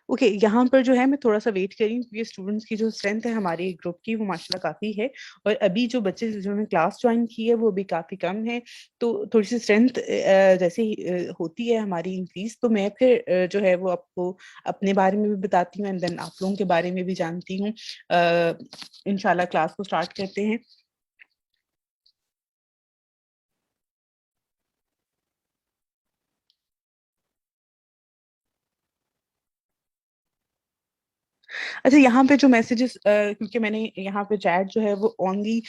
Okay, यहाँ पर जो है मैं थोड़ा-सा वेट कर रही हूँ क्योंकि स्टूडेंट्स की जो स्ट्रेंथ है हमारे ग्रुप की वो माशाल्लाह काफ़ी है और अभी जो बच्चे जिन्होंने क्लास जॉइन की है वो भी काफ़ी कम है। तो थोड़ी-सी स्ट्रेंथ जैसे ही होती है हमारी इंक्रीज़ तो मैं फिर जो है वो आपको अपने बारे में भी बताती हूँ एंड देन आप लोगों के बारे में भी जानती हूँ। इंशाल्लाह क्लास को स्टार्ट करते हैं। अच्छा, यहाँ पे जो मैसेजेस क्योंकि मैंने यहाँ पे चैट जो है वो ओनली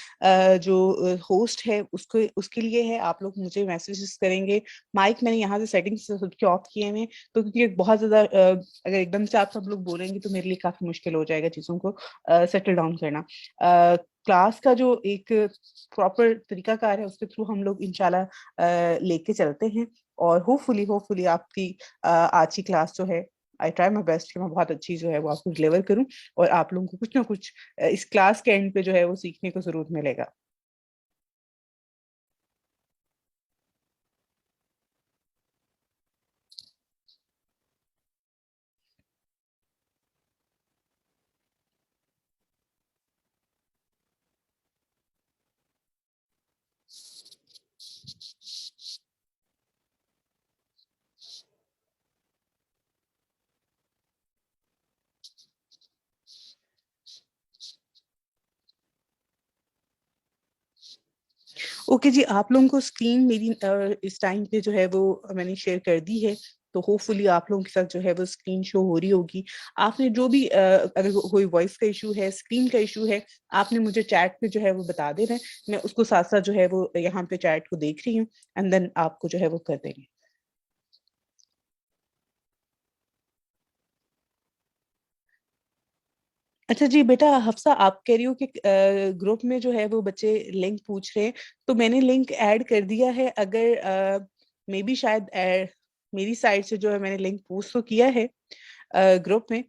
जो होस्ट है उसको उसके लिए है, आप लोग मुझे मैसेजेस करेंगे। माइक मैंने यहाँ से सेटिंग्स सबके ऑफ किए हैं, तो क्योंकि बहुत ज़्यादा अगर एकदम से आप सब लोग बोलेंगे तो मेरे लिए काफ़ी मुश्किल हो जाएगा चीज़ों को सेटल डाउन करना। क्लास का जो एक प्रॉपर तरीकाकार है उसके थ्रू हम लोग इंशाल्लाह लेके चलते हैं और होपफुली होपफुली आपकी आज की क्लास जो है आई ट्राई माय बेस्ट कि मैं बहुत अच्छी जो है वो आपको डिलीवर करूँ और आप लोगों को कुछ ना कुछ इस क्लास के एंड पे जो है वो सीखने को ज़रूर मिलेगा। ओके जी, आप लोगों को स्क्रीन मेरी इस टाइम पे जो है वो मैंने शेयर कर दी है, तो होपफुली आप लोगों के साथ जो है वो स्क्रीन शो हो रही होगी। आपने जो भी अगर कोई वॉइस का इश्यू है, स्क्रीन का इश्यू है, आपने मुझे चैट पे जो है वो बता देना है। मैं उसको साथ-साथ जो है वो यहाँ पे चैट को देख रही हूँ एंड देन आपको जो है वो कर देंगे। अच्छा जी, बेटा हफ्सा आप कह रही हो कि ग्रुप में जो है वो बच्चे लिंक पूछ रहे हैं, तो मैंने लिंक ऐड कर दिया है अगर मेबी शायद मेरी साइड से जो है मैंने लिंक पोस्ट तो किया है ग्रुप में।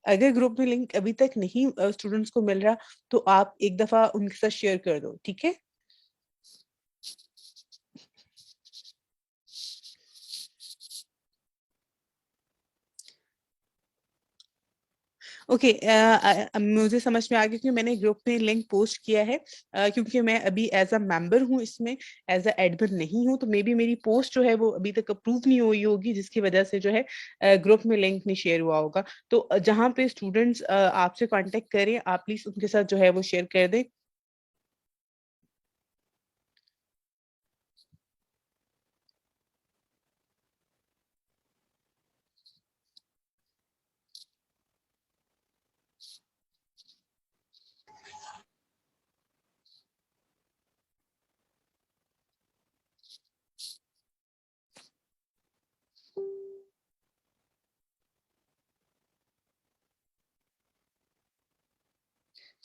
अगर ग्रुप में लिंक अभी तक नहीं स्टूडेंट्स को मिल रहा, तो आप एक दफ़ा उनके साथ शेयर कर दो, ठीक है? ओके मुझे समझ में आ गया कि मैंने ग्रुप में लिंक पोस्ट किया है क्योंकि मैं अभी एज अ मेंबर हूँ इसमें एज अ एडमिन नहीं हूँ तो मे बी मेरी पोस्ट जो है वो अभी तक अप्रूव नहीं हुई होगी जिसकी वजह से जो है ग्रुप में लिंक नहीं शेयर हुआ होगा तो जहाँ पे स्टूडेंट्स आपसे कांटेक्ट करें आप प्लीज उनके साथ जो है वो शेयर कर दें।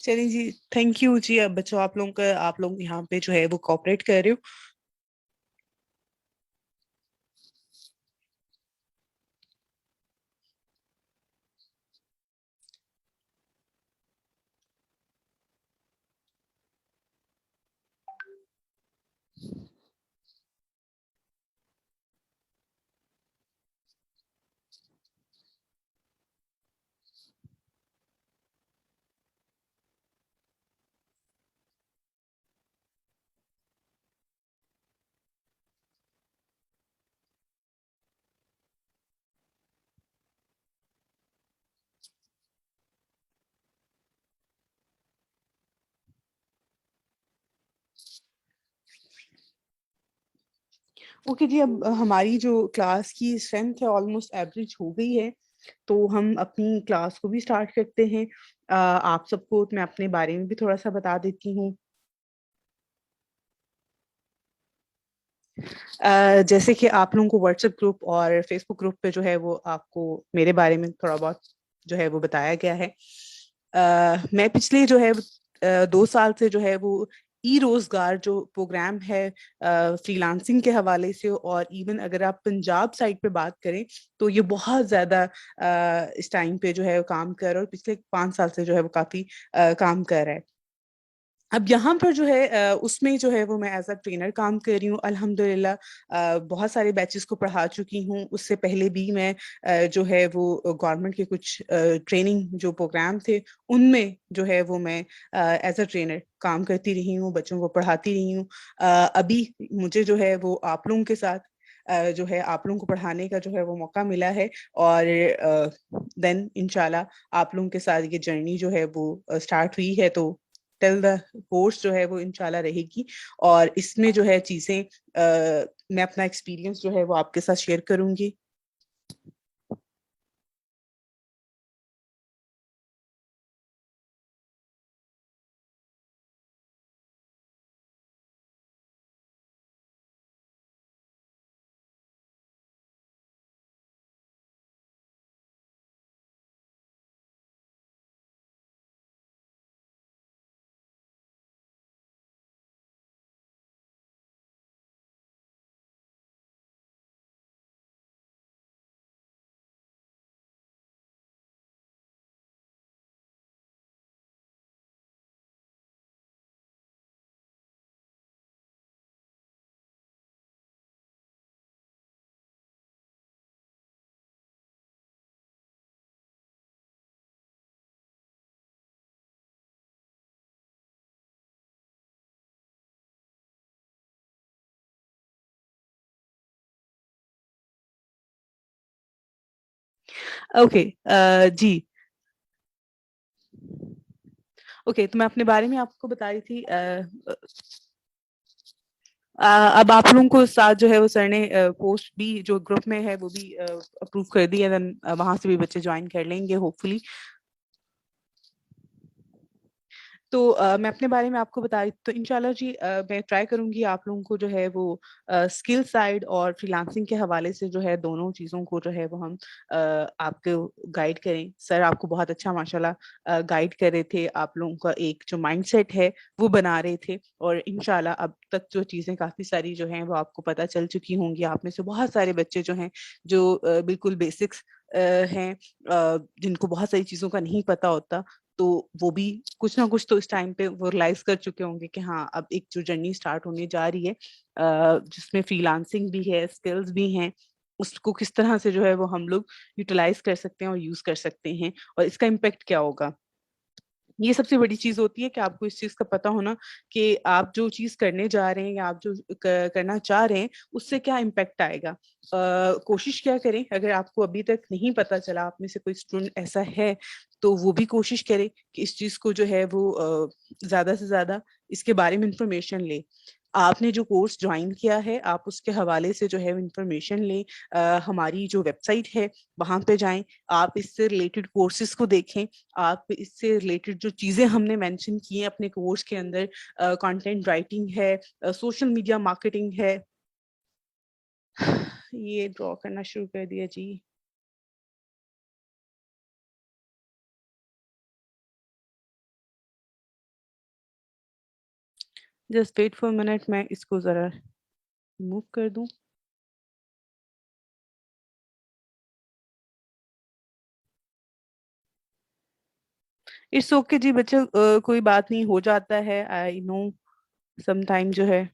चलिए जी, थैंक यू जी। अब बच्चों आप लोग यहाँ पे जो है वो कोऑपरेट कर रहे हो। ओके जी, अब हमारी जो क्लास की स्ट्रेंथ है ऑलमोस्ट एवरेज हो गई है, तो हम अपनी क्लास को भी स्टार्ट करते हैं। आप सबको मैं अपने बारे में भी थोड़ा-सा बता देती हूँ। जैसे कि आप लोगों को व्हाट्सएप ग्रुप और फेसबुक ग्रुप पे जो है वो आपको मेरे बारे में थोड़ा बहुत जो है वो बताया गया है। मैं पिछले जो है 2 साल से जो है वो ई-रोज़गार जो प्रोग्राम है फ्रीलांसिंग के हवाले से और इवन अगर आप पंजाब साइड पे बात करें, तो ये बहुत ज़्यादा इस टाइम पे जो है वो काम कर रहा है और पिछले 5 साल से जो है वो काफ़ी काम कर रहा है। अब यहाँ पर जो है उसमें जो है वो मैं एज़ अ ट्रेनर काम कर रही हूँ अल्हम्दुलिल्लाह। बहुत सारे बैचेस को पढ़ा चुकी हूँ। उससे पहले भी मैं जो है वो गवर्नमेंट के कुछ ट्रेनिंग जो प्रोग्राम थे, उनमें जो है वो मैं एज़ अ ट्रेनर काम करती रही हूँ, बच्चों को पढ़ाती रही हूँ। अभी मुझे जो है वो आप लोगों के साथ जो है आप लोगों को पढ़ाने का जो है वो मौका मिला है, और देन इंशाल्लाह आप लोगों के साथ ये जर्नी जो है वो स्टार्ट हुई है, तो टिल द कोर्स जो है वो इंशाल्लाह रहेगी। और इसमें जो है चीज़ें मैं अपना एक्सपीरियंस जो है वो आपके साथ शेयर करूँगी। ओके जी। ओके, तो मैं अपने बारे में आपको बता रही थी। अब आप लोगों को साथ जो है वो सर ने पोस्ट भी जो ग्रुप में है वो भी अप्रूव कर दी है, देन वहाँ से भी बच्चे जॉइन कर लेंगे होपफुली। तो मैं अपने बारे में आपको बता रही तो इंशाल्लाह जी मैं ट्राई करूँगी आप लोगों को जो है वो स्किल साइड और फ्रीलांसिंग के हवाले से जो है दोनों चीज़ों को जो है वो हम आपको गाइड करें। सर आपको बहुत अच्छा माशाल्लाह गाइड कर रहे थे, आप लोगों का एक जो माइंडसेट है वो बना रहे थे, और इंशाल्लाह अब तक जो चीज़ें काफ़ी सारी जो हैं वो आपको पता चल चुकी होंगी। आप में से बहुत सारे बच्चे जो हैं जो बिल्कुल बेसिक्स हैं, जिनको बहुत सारी चीज़ों का नहीं पता होता, तो वो भी कुछ ना कुछ तो इस टाइम पे वो रियलाइज़ कर चुके होंगे कि हाँ, अब एक जो जर्नी स्टार्ट होने जा रही है जिसमें फ्रीलांसिंग भी है, स्किल्स भी हैं, उसको किस तरह से जो है वो हम लोग यूटिलाइज़ कर सकते हैं और यूज़ कर सकते हैं, और इसका इम्पैक्ट क्या होगा। ये सबसे बड़ी चीज़ होती है कि आपको इस चीज़ का पता होना कि आप जो चीज़ करने जा रहे हैं या आप जो करना चाह रहे हैं, उससे क्या इम्पैक्ट आएगा। कोशिश क्या करें, अगर आपको अभी तक नहीं पता चला, आप में से कोई स्टूडेंट ऐसा है, तो वो भी कोशिश करे कि इस चीज़ को जो है वो ज़्यादा से ज़्यादा इसके बारे में इंफॉर्मेशन ले। आपने जो कोर्स ज्वाइन किया है, आप उसके हवाले से जो है इंफॉर्मेशन लें। हमारी जो वेबसाइट है, वहाँ पे जाएँ, आप इससे रिलेटेड कोर्सेज़ को देखें, आप इससे रिलेटेड जो चीज़ें हमने मेंशन की हैं अपने कोर्स के अंदर, कंटेंट राइटिंग है, सोशल मीडिया मार्केटिंग है। ये ड्रॉ करना शुरू कर दिया जी। जस्ट वेट फॉर मिनट, मैं इसको ज़रा रिमूव कर दूँ। इट्स ओके जी बच्चे, कोई बात नहीं, हो जाता है, आई नो सम टाइम जो है।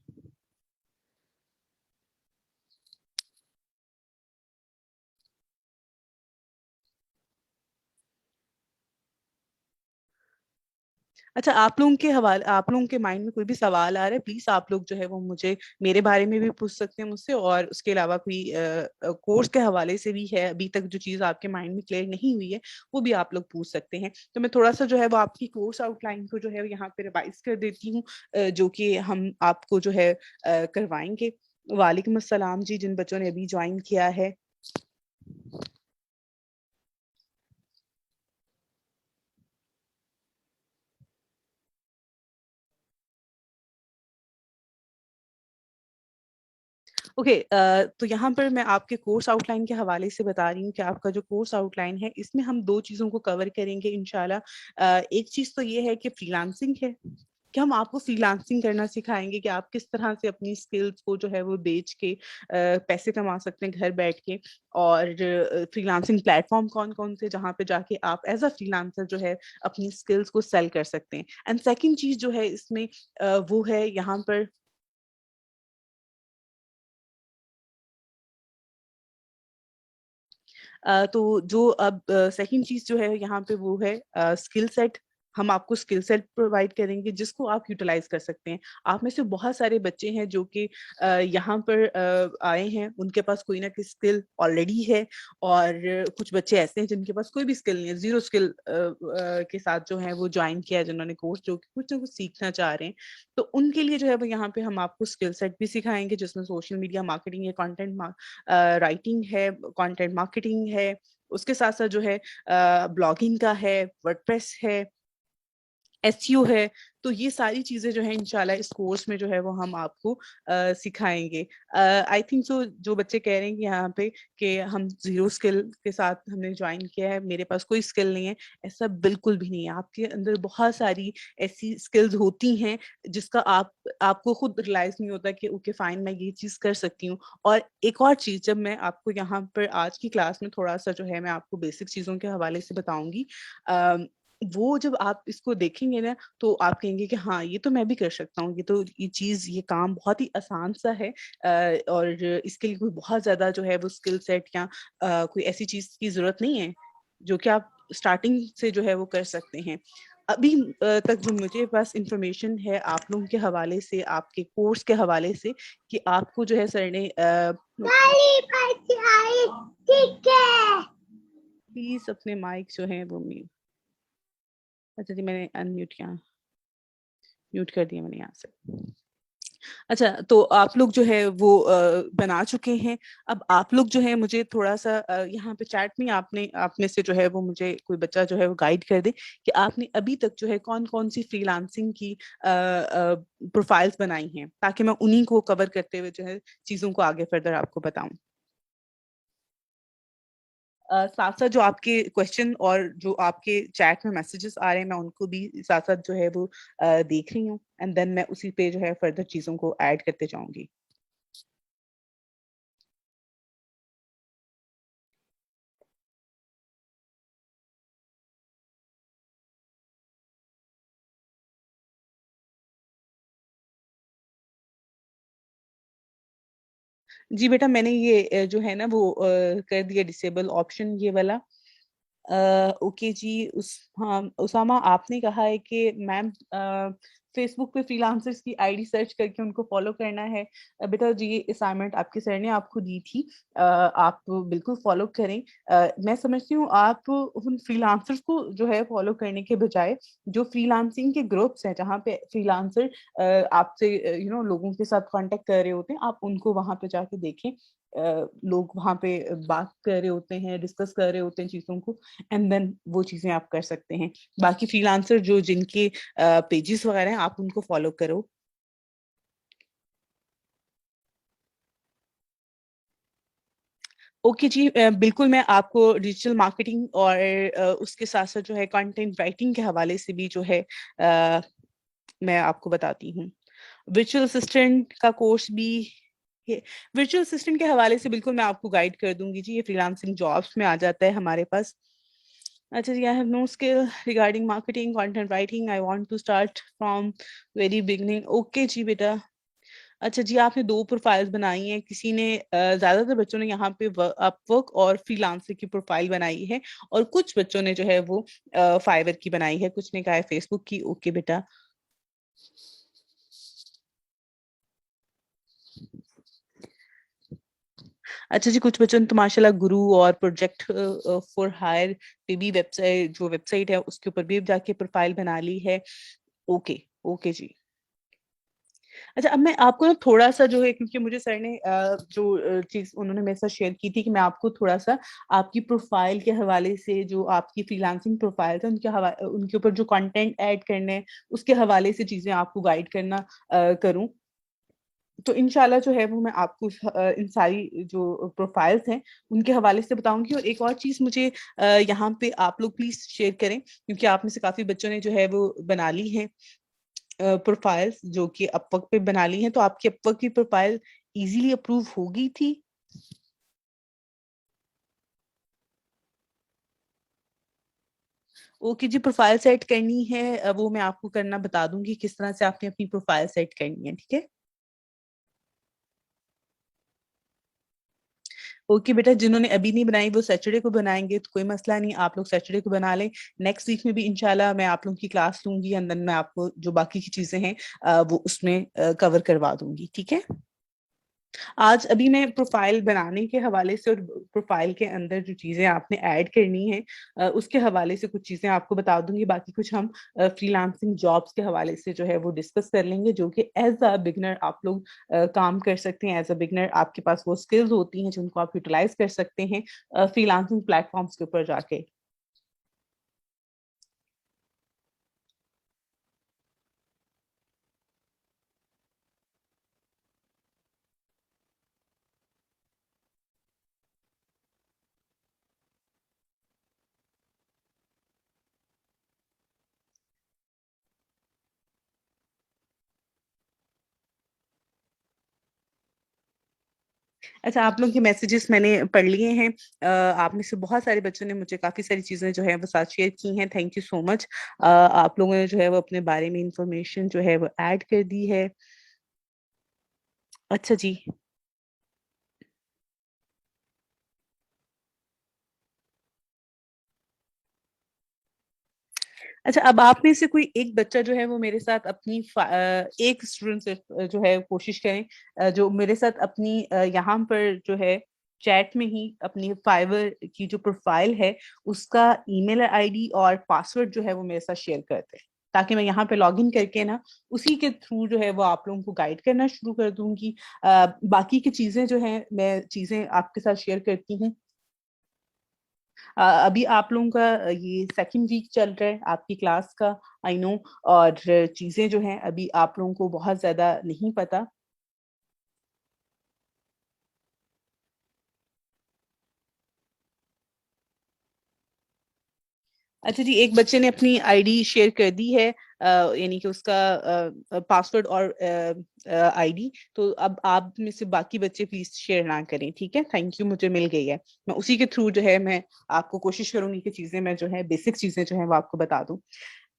अच्छा, आप लोगों के माइंड में कोई भी सवाल आ रहा है, प्लीज़ आप लोग जो है वो मुझे मेरे बारे में भी पूछ सकते हैं मुझसे, और उसके अलावा कोई कोर्स के हवाले से भी है, अभी तक जो चीज़ आपके माइंड में क्लियर नहीं हुई है, वो भी आप लोग पूछ सकते हैं। तो मैं थोड़ा-सा जो है वो आपकी कोर्स आउटलाइन को जो है यहाँ पे रिवाइज़ कर देती हूँ, जो कि हम आपको जो है करवाएँगे। वालेकुम अस्सलाम जी, जिन बच्चों ने अभी जॉइन किया है। ओके, तो यहाँ पर मैं आपके कोर्स आउटलाइन के हवाले से बता रही हूँ कि आपका जो कोर्स आउटलाइन है, इसमें हम 2 चीज़ों को कवर करेंगे इंशाल्लाह। एक चीज़ तो ये है कि फ्रीलांसिंग है, कि हम आपको फ्रीलांसिंग करना सिखाएंगे कि आप किस तरह से अपनी स्किल्स को जो है वो बेच के पैसे कमा सकते हैं घर बैठ के, और फ्रीलांसिंग प्लेटफॉर्म कौन कौन से जहाँ पे जाके आप एज अ फ्रीलांसर जो है अपनी स्किल्स को सेल कर सकते हैं। एंड सेकंड चीज जो है इसमें वो है यहाँ पर तो जो अब सेकंड चीज जो है यहाँ पे वो है स्किल सेट। हम आपको स्किल सेट प्रोवाइड करेंगे जिसको आप यूटिलाइज कर सकते हैं। आप में से बहुत सारे बच्चे हैं जो कि यहाँ पर आए हैं, उनके पास कोई ना कोई स्किल ऑलरेडी है, और कुछ बच्चे ऐसे हैं जिनके पास कोई भी स्किल नहीं है, जीरो स्किल के साथ जो है वो ज्वाइन किया है जिन्होंने कोर्स, जो कि कुछ ना कुछ सीखना चाह रहे हैं। तो उनके लिए जो है वो यहाँ पे हम आपको स्किल सेट भी सिखाएंगे जिसमें सोशल मीडिया मार्केटिंग है, कंटेंट राइटिंग है, कंटेंट मार्केटिंग है, उसके साथ साथ जो है ब्लॉगिंग का है, वर्डप्रेस है, एसईओ है। तो ये सारी चीजें जो है इंशाल्लाह इस कोर्स में जो है वो हम आपको सिखाएंगे। आई थिंक सो जो बच्चे कह रहे हैं कि यहाँ पे कि हम जीरो स्किल के साथ हमने ज्वाइन किया है, मेरे पास कोई स्किल नहीं है, ऐसा बिल्कुल भी नहीं है। आपके अंदर बहुत सारी ऐसी स्किल्स होती हैं जिसका आपको खुद रियलाइज नहीं होता कि ओके फाइन मैं ये चीज कर सकती हूँ। और एक और चीज, जब मैं आपको यहाँ पर आज की क्लास में थोड़ा सा जो है मैं आपको बेसिक चीजों के हवाले से बताऊंगी, वो जब आप इसको देखेंगे ना तो आप कहेंगे कि हाँ ये तो मैं भी कर सकता हूँ, ये तो ये चीज ये काम बहुत ही आसान सा है, और इसके लिए कोई बहुत ज्यादा जो है वो स्किल सेट या कोई ऐसी चीज की जरूरत नहीं है, जो कि आप स्टार्टिंग से जो है वो कर सकते हैं। अभी तक जो मुझे पास इंफॉर्मेशन है आप लोगों के हवाले से, आपके कोर्स के हवाले से, कि आपको जो है सर ने प्लीज अपने माइक जो है वो म्यूट, अच्छा जी मैंने अनम्यूट किया, म्यूट कर दिया मैंने यहाँ से। अच्छा, तो आप लोग जो है वो बना चुके हैं। अब आप लोग जो है मुझे थोड़ा सा यहाँ पे चैट में आपने आप में से जो है वो मुझे कोई बच्चा जो है वो गाइड कर दे कि आपने अभी तक जो है कौन कौन सी फ्रीलांसिंग की प्रोफाइल्स बनाई हैं, ताकि मैं उन्हीं को कवर करते हुए जो है चीजों को आगे फर्दर आपको बताऊं। साथ साथ जो आपके क्वेश्चन और जो आपके चैट में मैसेजेस आ रहे हैं मैं उनको भी साथ साथ जो है वो देख रही हूँ, एंड देन मैं उसी पे जो है फर्दर चीजों को ऐड करते जाऊंगी। जी बेटा, मैंने ये जो है ना वो कर दिया डिसेबल ऑप्शन ये वाला। ओके जी। हाँ उसामा, आपने कहा है कि मैम फेसबुक पे फ्रीलांसर्स की आईडी सर्च करके उनको फॉलो करना है। बेटा जी ये असाइनमेंट आपके सर ने आपको दी थी, आप बिल्कुल फॉलो करें। मैं समझती हूँ आप उन फ्रीलांसर्स को जो है फॉलो करने के बजाय जो फ्रीलांसिंग के ग्रुप्स हैं जहाँ पे फ्रीलांसर आपसे लोगों के साथ कांटेक्ट कर रहे होते हैं, आप उनको वहां पे जाके देखें। लोग वहां पे बात कर रहे होते हैं, डिस्कस कर रहे होते हैं चीजों को, एंड देन वो चीजें आप कर सकते हैं। बाकी फ्रीलांसर जो जिनके पेजेस वगैरह हैं आप उनको फॉलो करो। ओके जी, बिल्कुल मैं आपको डिजिटल मार्केटिंग और उसके साथ साथ जो है कंटेंट राइटिंग के हवाले से भी जो है मैं आपको बताती हूँ। वर्चुअल असिस्टेंट का कोर्स भी, वर्चुअल असिस्टेंट के हवाले से बिल्कुल मैं आपको गाइड कर दूंगी जी, ये फ्रीलांसिंग जॉब्स में आ जाता है हमारे पास। अच्छा जी, I have no skill regarding marketing content writing, I want to start from very beginning. Okay जी बेटा। अच्छा जी, आपने दो प्रोफाइल्स बनाई हैं, किसी ने ज्यादातर बच्चों ने यहाँ पे अपवर्क और फ्रीलांसर की प्रोफाइल बनाई है, और कुछ बच्चों ने जो है वो फाइवर की बनाई है, कुछ ने कहा है फेसबुक की। ओके बेटा। अच्छा जी, कुछ बच्चों ने तो माशाल्लाह गुरु और प्रोजेक्ट फॉर हायर पे भी वेबसाइट, जो वेबसाइट है उसके ऊपर भी जाके प्रोफाइल बना ली है। ओके। ओके जी। अच्छा, अब मैं आपको ना थोड़ा सा जो है, क्योंकि मुझे सर ने जो चीज उन्होंने मेरे साथ शेयर की थी कि मैं आपको थोड़ा सा आपकी प्रोफाइल के हवाले से, जो आपकी फ्रीलांसिंग प्रोफाइल है उनके ऊपर जो कंटेंट ऐड करने हैं उसके हवाले से चीजें आपको गाइड करना करूं। तो इंशाल्लाह जो है वो मैं आपको इन सारी जो प्रोफाइल्स हैं उनके हवाले से बताऊंगी। और एक और चीज मुझे यहाँ पे आप लोग प्लीज शेयर करें, क्योंकि आप में से काफी बच्चों ने जो है वो बना ली है। प्रोफाइल्स जो कि अपवर्क पे बना ली हैं, तो आपकी अपवर्क की प्रोफाइल इजीली अप्रूव हो गई थी? ओके जी, प्रोफाइल सेट करनी है, वो मैं आपको करना बता दूंगी किस तरह से आपने अपनी प्रोफाइल सेट करनी है, ठीक है? ओके बेटा, जिन्होंने अभी नहीं बनाई वो सैटरडे को बनाएंगे, तो कोई मसला नहीं, आप लोग सैटरडे को बना लें। नेक्स्ट वीक में भी इंशाल्लाह मैं आप लोगों की क्लास लूंगी, एंड देन मैं आपको जो बाकी की चीजें हैं वो उसमें कवर करवा दूंगी, ठीक है? आज अभी मैं प्रोफाइल बनाने के हवाले से और प्रोफाइल के अंदर जो चीजें आपने ऐड करनी है उसके हवाले से कुछ चीजें आपको बता दूंगी, बाकी कुछ हम फ्रीलांसिंग जॉब्स के हवाले से जो है वो डिस्कस कर लेंगे, जो कि एज अ बिगनर आप लोग काम कर सकते हैं। एज अ बिगनर आपके पास वो स्किल्स होती हैं जिनको आप यूटिलाइज कर सकते हैं फ्रीलांसिंग प्लेटफॉर्म्स के ऊपर जाके। अच्छा, आप लोग के मैसेजेस मैंने पढ़ लिए हैं। आप में से बहुत सारे बच्चों ने मुझे काफी सारी चीजें जो है वो साथ शेयर की हैं, थैंक यू सो मच। आप लोगों ने जो है वो अपने बारे में इंफॉर्मेशन जो है वो ऐड कर दी है। अच्छा जी। अच्छा, अब आप में से कोई एक बच्चा जो है वो मेरे साथ अपनी एक स्टूडेंट से जो है कोशिश करें जो मेरे साथ अपनी यहाँ पर जो है चैट में ही अपनी फाइवर की जो प्रोफाइल है उसका ईमेल आईडी और पासवर्ड जो है वो मेरे साथ शेयर करते हैं, ताकि मैं यहाँ पे लॉग इन करके ना उसी के थ्रू जो है वो आप लोगों को गाइड करना शुरू कर दूंगी। बाकी की चीजें जो है मैं चीजें आपके साथ शेयर करती हूँ। अभी आप लोगों का ये सेकंड वीक चल रहा है आपकी क्लास का, आई नो। और चीजें जो हैं अभी आप लोगों को बहुत ज्यादा नहीं पता। अच्छा जी, एक बच्चे ने अपनी आईडी शेयर कर दी है, यानी कि उसका पासवर्ड और आईडी। तो अब आप में से बाकी बच्चे प्लीज शेयर ना करें, ठीक है? थैंक यू, मुझे मिल गई है। मैं उसी के थ्रू जो है मैं आपको कोशिश करूंगी कि चीजें मैं जो है बेसिक चीजें जो है वो आपको बता दूं।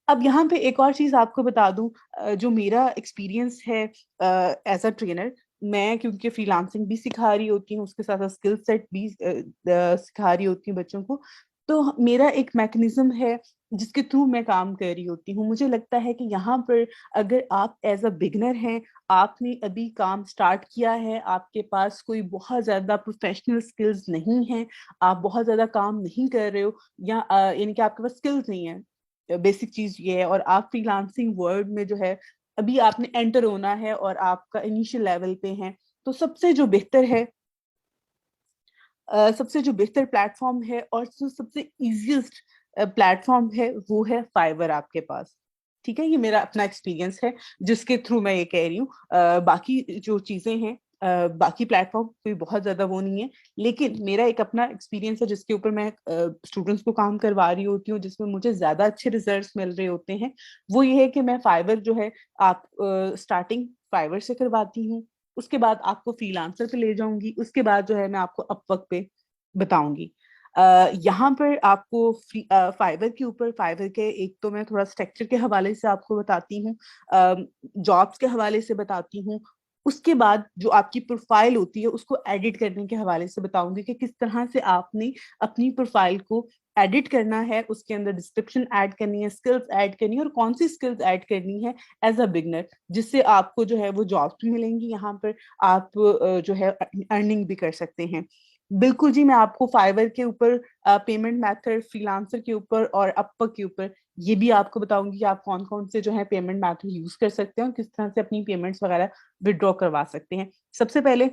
अब यहाँ पे एक और चीज आपको बता दूं, जो मेरा एक्सपीरियंस है एज अ ट्रेनर, मैं क्योंकि फ्रीलांसिंग भी सिखा रही होती हूँ उसके साथ स्किल सेट भी सिखा रही होती हूँ बच्चों को, तो मेरा एक मैकेनिज्म है जिसके थ्रू मैं काम कर रही होती हूँ। मुझे लगता है कि यहाँ पर अगर आप एज अ बिगनर हैं, आपने अभी काम स्टार्ट किया है, आपके पास कोई बहुत ज्यादा प्रोफेशनल स्किल्स नहीं है, आप बहुत ज्यादा काम नहीं कर रहे हो, या यानी कि आपके पास स्किल्स नहीं है, बेसिक चीज ये है, और आप फ्रीलांसिंग वर्ल्ड में जो है अभी आपने एंटर होना है और आपका इनिशियल लेवल पे है, तो सबसे जो बेहतर है, सबसे जो बेहतर प्लेटफॉर्म है और जो सबसे इजीएस्ट प्लेटफॉर्म है वो है फाइवर आपके पास। ठीक है, ये मेरा अपना एक्सपीरियंस है जिसके थ्रू मैं ये कह रही हूँ। बाकी जो चीजें हैं, बाकी प्लेटफॉर्म कोई बहुत ज्यादा वो नहीं है, लेकिन मेरा एक अपना एक्सपीरियंस है जिसके ऊपर मैं स्टूडेंट्स को काम करवा रही होती हूँ, जिसमें मुझे ज्यादा अच्छे रिजल्ट्स मिल रहे होते हैं। वो ये है कि मैं फाइवर जो है, आप स्टार्टिंग फाइवर से करवाती हूँ, उसके बाद आपको फ्रीलांसर पे ले जाऊंगी, उसके बाद जो है मैं आपको अपवर्क पे बताऊंगी। यहाँ पर आपको फाइवर के ऊपर, फाइवर के एक तो मैं थोड़ा स्ट्रक्चर के हवाले से आपको बताती हूँ, जॉब्स के हवाले से बताती हूँ, उसके बाद जो आपकी प्रोफाइल होती है उसको एडिट करने के हवाले से बताऊंगी कि किस तरह से आपने अपनी प्रोफाइल को एडिट करना है, उसके अंदर डिस्क्रिप्शन ऐड करनी है, स्किल्स ऐड करनी है, और कौन सी स्किल्स ऐड करनी है एज अ बिगनर, जिससे आपको जो है वो जॉब्स भी मिलेंगी, यहाँ पर आप जो है अर्निंग भी कर सकते हैं। बिल्कुल जी, मैं आपको फाइवर के ऊपर पेमेंट मेथड, फ्रीलांसर के ऊपर और अपवर्क के ऊपर ये भी आपको बताऊंगी कि आप कौन कौन से जो है पेमेंट मेथड यूज कर सकते हैं और किस तरह से अपनी पेमेंट्स वगैरह विड्रॉ करवा सकते हैं। सबसे पहले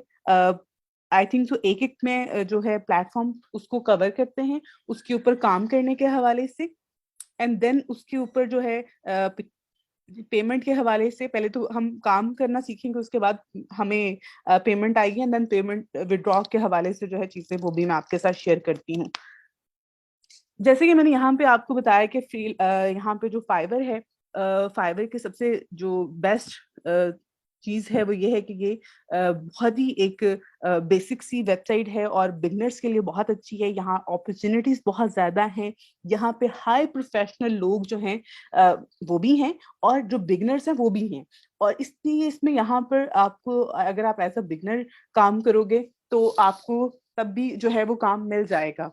आई थिंक तो एक एक में जो है प्लेटफॉर्म उसको कवर करते हैं, उसके ऊपर काम करने के हवाले से, एंड देन उसके ऊपर जो है पेमेंट के हवाले से पहले तो हम काम करना सीखेंगे, उसके बाद हमें पेमेंट आएगी, एंड देन पेमेंट विड्रॉ के हवाले से जो है चीजें वो भी मैं आपके साथ शेयर करती हूँ। जैसे कि मैंने यहाँ पे आपको बताया कि यहाँ पे जो फाइवर है फाइवर के सबसे जो बेस्ट चीज है वो ये है कि ये बहुत ही एक बेसिक सी वेबसाइट है और बिगनर्स के लिए बहुत अच्छी है। यहाँ अपॉर्चुनिटीज बहुत ज्यादा हैं। यहाँ पे हाई प्रोफेशनल लोग जो हैं वो भी हैं और जो बिगनर्स हैं वो भी हैं। और इसलिए इसमें यहाँ पर आपको अगर आप एज अ बिगनर काम करोगे तो आपको तब भी जो है वो काम मिल जाएगा।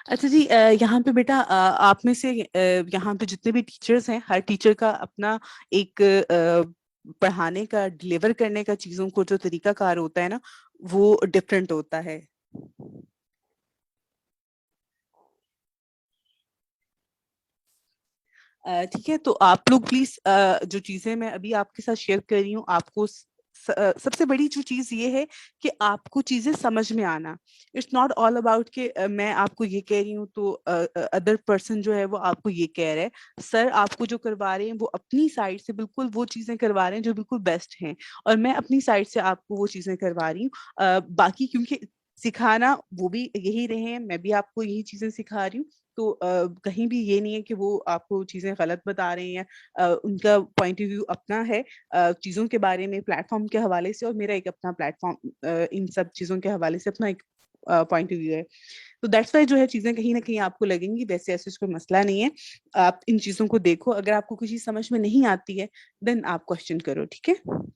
अच्छा जी, यहाँ पे बेटा आप में से यहाँ पे जितने भी टीचर्स हैं, हर टीचर का अपना एक पढ़ाने का, डिलीवर करने का, चीजों को जो तरीकाकार होता है ना, वो डिफरेंट होता है। ठीक है, तो आप लोग प्लीज जो चीजें मैं अभी आपके साथ शेयर कर रही हूँ, आपको सबसे बड़ी जो चीज ये है कि आपको चीजें समझ में आना। इट्स नॉट ऑल अबाउट कि मैं आपको ये कह रही हूँ तो अदर पर्सन जो है वो आपको ये कह रहा है। सर आपको जो करवा रहे हैं वो अपनी साइड से बिल्कुल वो चीजें करवा रहे हैं जो बिल्कुल बेस्ट हैं, और मैं अपनी साइड से आपको वो चीजें करवा रही हूँ। बाकी क्योंकि सिखाना वो भी यही रहे हैं, मैं भी आपको यही चीजें सिखा रही हूँ। तो कहीं भी ये नहीं है कि वो आपको चीजें गलत बता रहे हैं। उनका पॉइंट ऑफ व्यू अपना है चीजों के बारे में, प्लेटफॉर्म के हवाले से, और मेरा एक अपना प्लेटफॉर्म इन सब चीजों के हवाले से अपना एक पॉइंट ऑफ व्यू है। तो दैट्स वाई जो है चीजें कहीं ना कहीं आपको लगेंगी, वैसे ऐसे कोई मसला नहीं है। आप इन चीजों को देखो, अगर आपको कोई चीज समझ में नहीं आती है देन आप क्वेश्चन करो, ठीक है।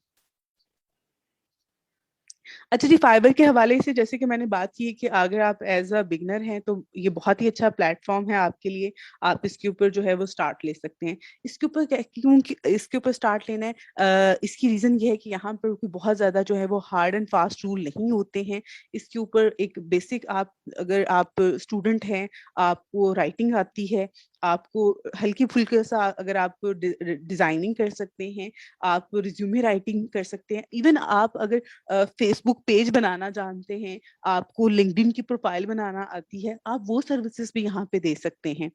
अच्छा जी, फाइबर के हवाले से जैसे कि मैंने बात की कि अगर आप एज अ बिगनर हैं तो ये बहुत ही अच्छा प्लेटफॉर्म है आपके लिए। आप इसके ऊपर जो है वो स्टार्ट ले सकते हैं। इसके ऊपर क्यों इसके ऊपर स्टार्ट लेना है, इसकी रीजन ये है कि यहाँ पर कोई बहुत ज्यादा जो है वो हार्ड एंड फास्ट रूल नहीं होते हैं। इसके ऊपर एक बेसिक, आप अगर आप स्टूडेंट हैं, आपको राइटिंग आती है, आपको हल्की फुल्की सा अगर आप डिजाइनिंग कर सकते हैं, आप रिज्यूमे राइटिंग कर सकते हैं, इवन आप अगर फेसबुक पेज बनाना जानते हैं, आपको लिंक्डइन की प्रोफाइल बनाना आती है, आप वो सर्विसेज भी यहाँ पे दे सकते हैं।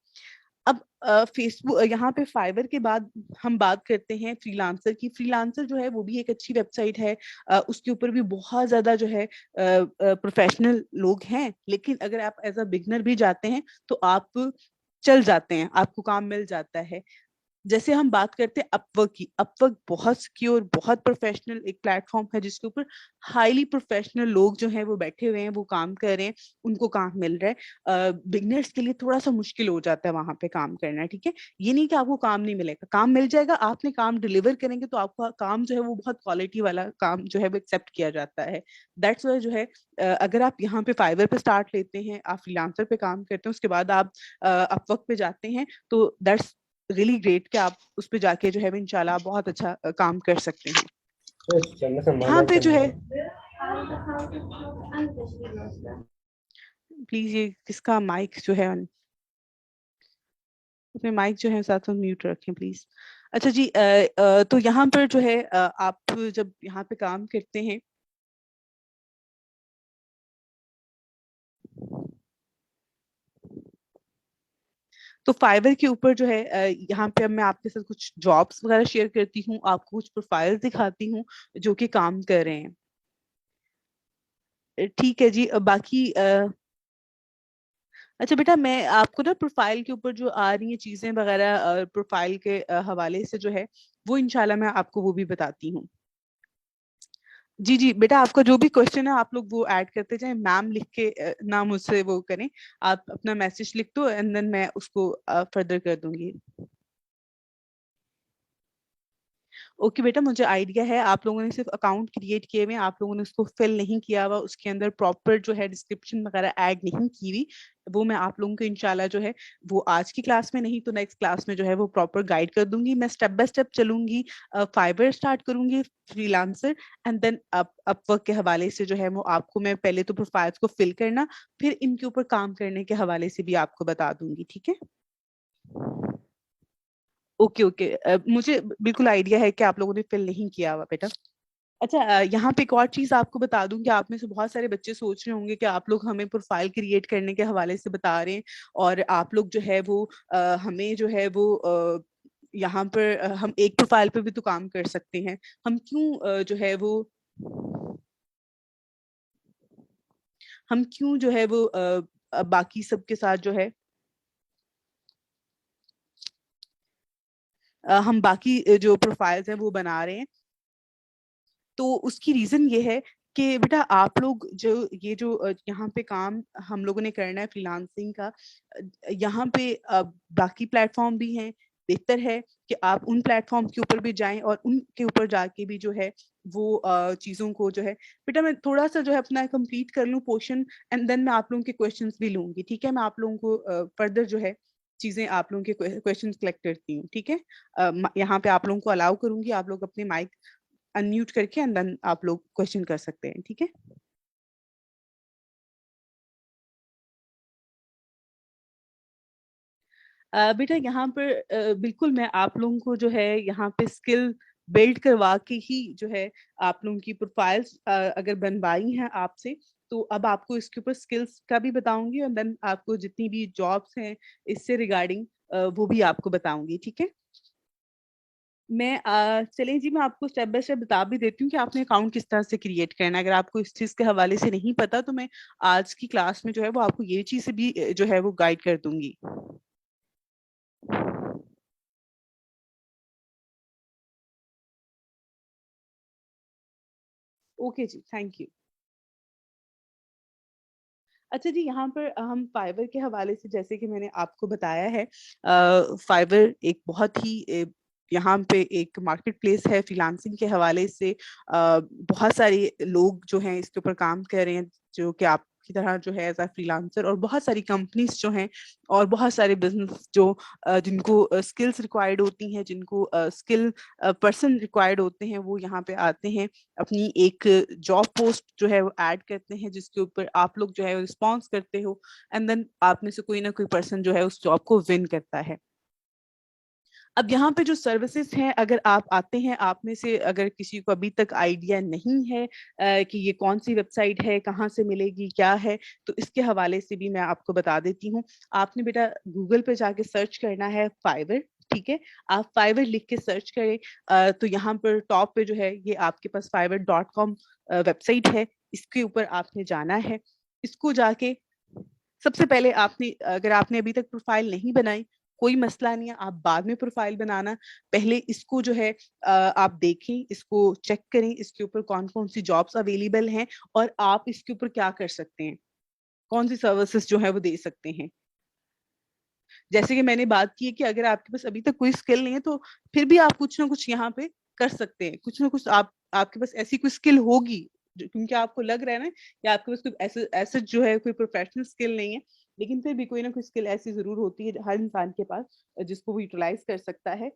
अब फेसबुक यहाँ पे फाइवर के बाद हम बात करते हैं फ्रीलांसर की। फ्रीलांसर जो है वो भी एक अच्छी वेबसाइट है। उसके ऊपर भी बहुत ज्यादा जो है प्रोफेशनल लोग हैं, लेकिन अगर आप एज अ बिगनर भी जाते हैं तो आप चल जाते हैं, आपको काम मिल जाता है। जैसे हम बात करते हैं अपवर्क की, अपवर्क बहुत सिक्योर, बहुत प्रोफेशनल एक प्लेटफॉर्म है जिसके ऊपर हाईली प्रोफेशनल लोग जो हैं वो बैठे हुए हैं, वो काम कर रहे हैं, उनको काम मिल रहा है। बिगनर्स के लिए थोड़ा सा मुश्किल हो जाता है वहां पे काम करना, ठीक है। ये नहीं कि आपको काम नहीं मिलेगा, काम मिल जाएगा, आपने काम डिलीवर करेंगे तो आपका काम जो है वो बहुत क्वालिटी वाला काम जो है वो एक्सेप्ट किया जाता है। दैट्स वाई जो है अगर आप यहाँ पे फाइवर पे स्टार्ट लेते हैं, आप फ्रीलांसर पे काम करते हैं, उसके बाद आप अपवर्क पे जाते हैं, तो दैट्स रियली ग्रेट कि आप उस पे जाके जो है इंशाल्लाह बहुत अच्छा काम कर सकते हैं। यहाँ पे जो है प्लीज, ये किसका माइक जो है अपने माइक जो है साथ साथ म्यूट रखें प्लीज। अच्छा जी, तो यहाँ पर जो है आप जब यहाँ पे काम करते हैं तो फाइवर के ऊपर जो है यहाँ पे अब मैं आपके साथ कुछ जॉब्स वगैरह शेयर करती हूँ, आपको कुछ प्रोफाइल्स दिखाती हूँ जो कि काम कर रहे हैं। ठीक है जी, बाकी अच्छा बेटा, मैं आपको ना प्रोफाइल के ऊपर जो आ रही है चीजें वगैरह प्रोफाइल के हवाले से जो है वो इंशाल्लाह मैं आपको वो भी बताती हूँ। जी जी बेटा, आपका जो भी क्वेश्चन है आप लोग वो ऐड करते जाएं, मैम लिख के ना मुझसे वो करें। आप अपना मैसेज लिख दो एंड देन मैं उसको फर्दर कर दूंगी। ओके बेटा, मुझे आइडिया है आप लोगों ने सिर्फ अकाउंट क्रिएट किए हुए हैं, आप लोगों ने उसको फिल नहीं किया हुआ, उसके अंदर प्रॉपर जो है डिस्क्रिप्शन वगैरह ऐड नहीं की हुई। वो मैं आप लोगों को इंशाल्लाह जो है वो आज की क्लास में नहीं तो नेक्स्ट क्लास में जो है वो प्रॉपर गाइड कर दूंगी। मैं स्टेप बाय स्टेप चलूंगी, फाइवर स्टार्ट करूंगी, फ्रीलांसर, एंड देन अपवर्क के हवाले से जो है वो आपको मैं पहले तो प्रोफाइल्स को फिल करना, फिर इनके ऊपर काम करने के हवाले से भी आपको बता दूंगी, ठीक है। ओके ओके, मुझे बिल्कुल आइडिया है कि आप लोगों ने फिल नहीं किया हुआ बेटा। अच्छा, यहाँ पे एक और चीज आपको बता दूं कि आप में से बहुत सारे बच्चे सोच रहे होंगे कि आप लोग हमें प्रोफाइल क्रिएट करने के हवाले से बता रहे हैं, और आप लोग जो है वो हमें जो है वो यहाँ पर हम एक प्रोफाइल पे भी तो काम कर सकते हैं, हम क्यों जो है वो हम क्यों जो है वो बाकी सबके साथ जो है हम बाकी जो प्रोफाइल्स हैं वो बना रहे हैं। तो उसकी रीजन ये है कि बेटा आप लोग जो ये जो यहाँ पे काम हम लोगों ने करना है फ्रीलांसिंग का, यहाँ पे बाकी प्लेटफॉर्म भी हैं। बेहतर है कि आप उन प्लेटफॉर्म के ऊपर भी जाएं और उनके ऊपर जाके भी जो है वो चीजों को जो है, बेटा मैं थोड़ा सा जो है अपना कंप्लीट कर लूँ पोर्शन, एंड देन मैं आप लोगों के क्वेश्चंस भी लूंगी, ठीक है। मैं आप लोगों को फर्दर जो है चीजें आप लोगों के क्वेश्चंस कलेक्ट करती हूँ, ठीक है। यहाँ पे आप लोगों को अलाउ करूंगी, आप लोग अपने माइक अनम्यूट करके एंड देन आप लोग क्वेश्चन कर सकते हैं, ठीक है। बेटा यहाँ पर बिल्कुल मैं आप लोगों को जो है यहाँ पे स्किल बिल्ड करवा के ही जो है आप लोगों की प्रोफाइल्स अगर बनवाई हैं आपसे, तो अब आपको इसके ऊपर स्किल्स का भी बताऊंगी, और देन आपको जितनी भी जॉब्स हैं इससे रिगार्डिंग वो भी आपको बताऊंगी, ठीक है। मैं चलें जी, मैं आपको स्टेप बाय स्टेप बता भी देती हूँ कि आपने अकाउंट किस तरह से क्रिएट करना है। अगर आपको इस चीज़ के हवाले से नहीं पता तो मैं आज की क्लास में जो है वो आपको ये चीज़ भी जो है वो गाइड कर दूंगी। ओके जी, थैंक यू। अच्छा जी, यहाँ पर हम फाइवर के हवाले से जैसे कि मैंने आपको बताया है, फाइवर एक बहुत ही यहाँ पे एक मार्केट प्लेस है फ्रीलांसिंग के हवाले से। बहुत सारे लोग जो हैं इसके ऊपर काम कर रहे हैं, जो कि आपकी तरह जो है एज अ फ्रीलांसर, और बहुत सारी कंपनीज जो हैं और बहुत सारे बिजनेस जो जिनको स्किल्स रिक्वायर्ड होती हैं, जिनको स्किल पर्सन रिक्वायर्ड होते हैं, वो यहाँ पे आते हैं, अपनी एक जॉब पोस्ट जो है वो ऐड करते हैं, जिसके ऊपर आप लोग जो है रिस्पॉन्स करते हो, एंड देन आप में से कोई ना कोई पर्सन जो है उस जॉब को विन करता है। अब यहाँ पे जो सर्विसेज हैं, अगर आप आते हैं, आप में से अगर किसी को अभी तक आइडिया नहीं है कि ये कौन सी वेबसाइट है, कहाँ से मिलेगी, क्या है, तो इसके हवाले से भी मैं आपको बता देती हूँ। आपने बेटा गूगल पे जाके सर्च करना है फाइवर, ठीक है। आप फाइवर लिख के सर्च करें, तो यहाँ पर टॉप पे जो है ये आपके पास fiverr.com वेबसाइट है, इसके ऊपर आपने जाना है। इसको जाके सबसे पहले आपने, अगर आपने अभी तक प्रोफाइल नहीं बनाई, कोई मसला नहीं है, आप बाद में प्रोफाइल बनाना। पहले इसको जो है आप देखें, इसको चेक करें, इसके ऊपर कौन कौन सी जॉब्स अवेलेबल हैं, और आप इसके ऊपर क्या कर सकते हैं, कौन सी सर्विसेज जो है वो दे सकते हैं। जैसे कि मैंने बात की है कि अगर आपके पास अभी तक कोई स्किल नहीं है, तो फिर भी आप कुछ ना कुछ यहाँ पे कर सकते हैं, कुछ ना कुछ आप, आपके पास ऐसी कोई स्किल होगी, क्योंकि आपको लग रहा है ना कि आपके पास कोई ऐसे ऐसे जो है कोई प्रोफेशनल स्किल नहीं है, लेकिन फिर भी कोई ना कोई स्किल ऐसी जरूर होती है हर इंसान के पास, जिसको वो यूटिलाइज कर सकता है।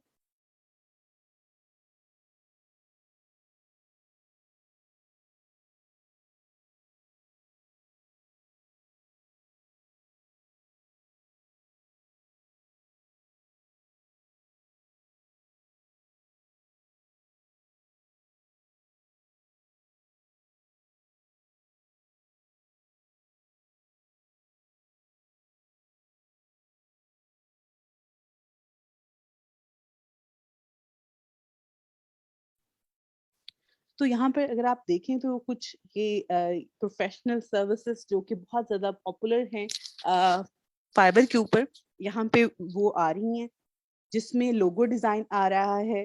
तो यहाँ पर अगर आप देखें तो कुछ ये प्रोफेशनल सर्विसेज जो कि बहुत ज्यादा पॉपुलर हैं फाइबर के ऊपर, यहाँ पे वो आ रही हैं, जिसमें लोगो डिजाइन आ रहा है,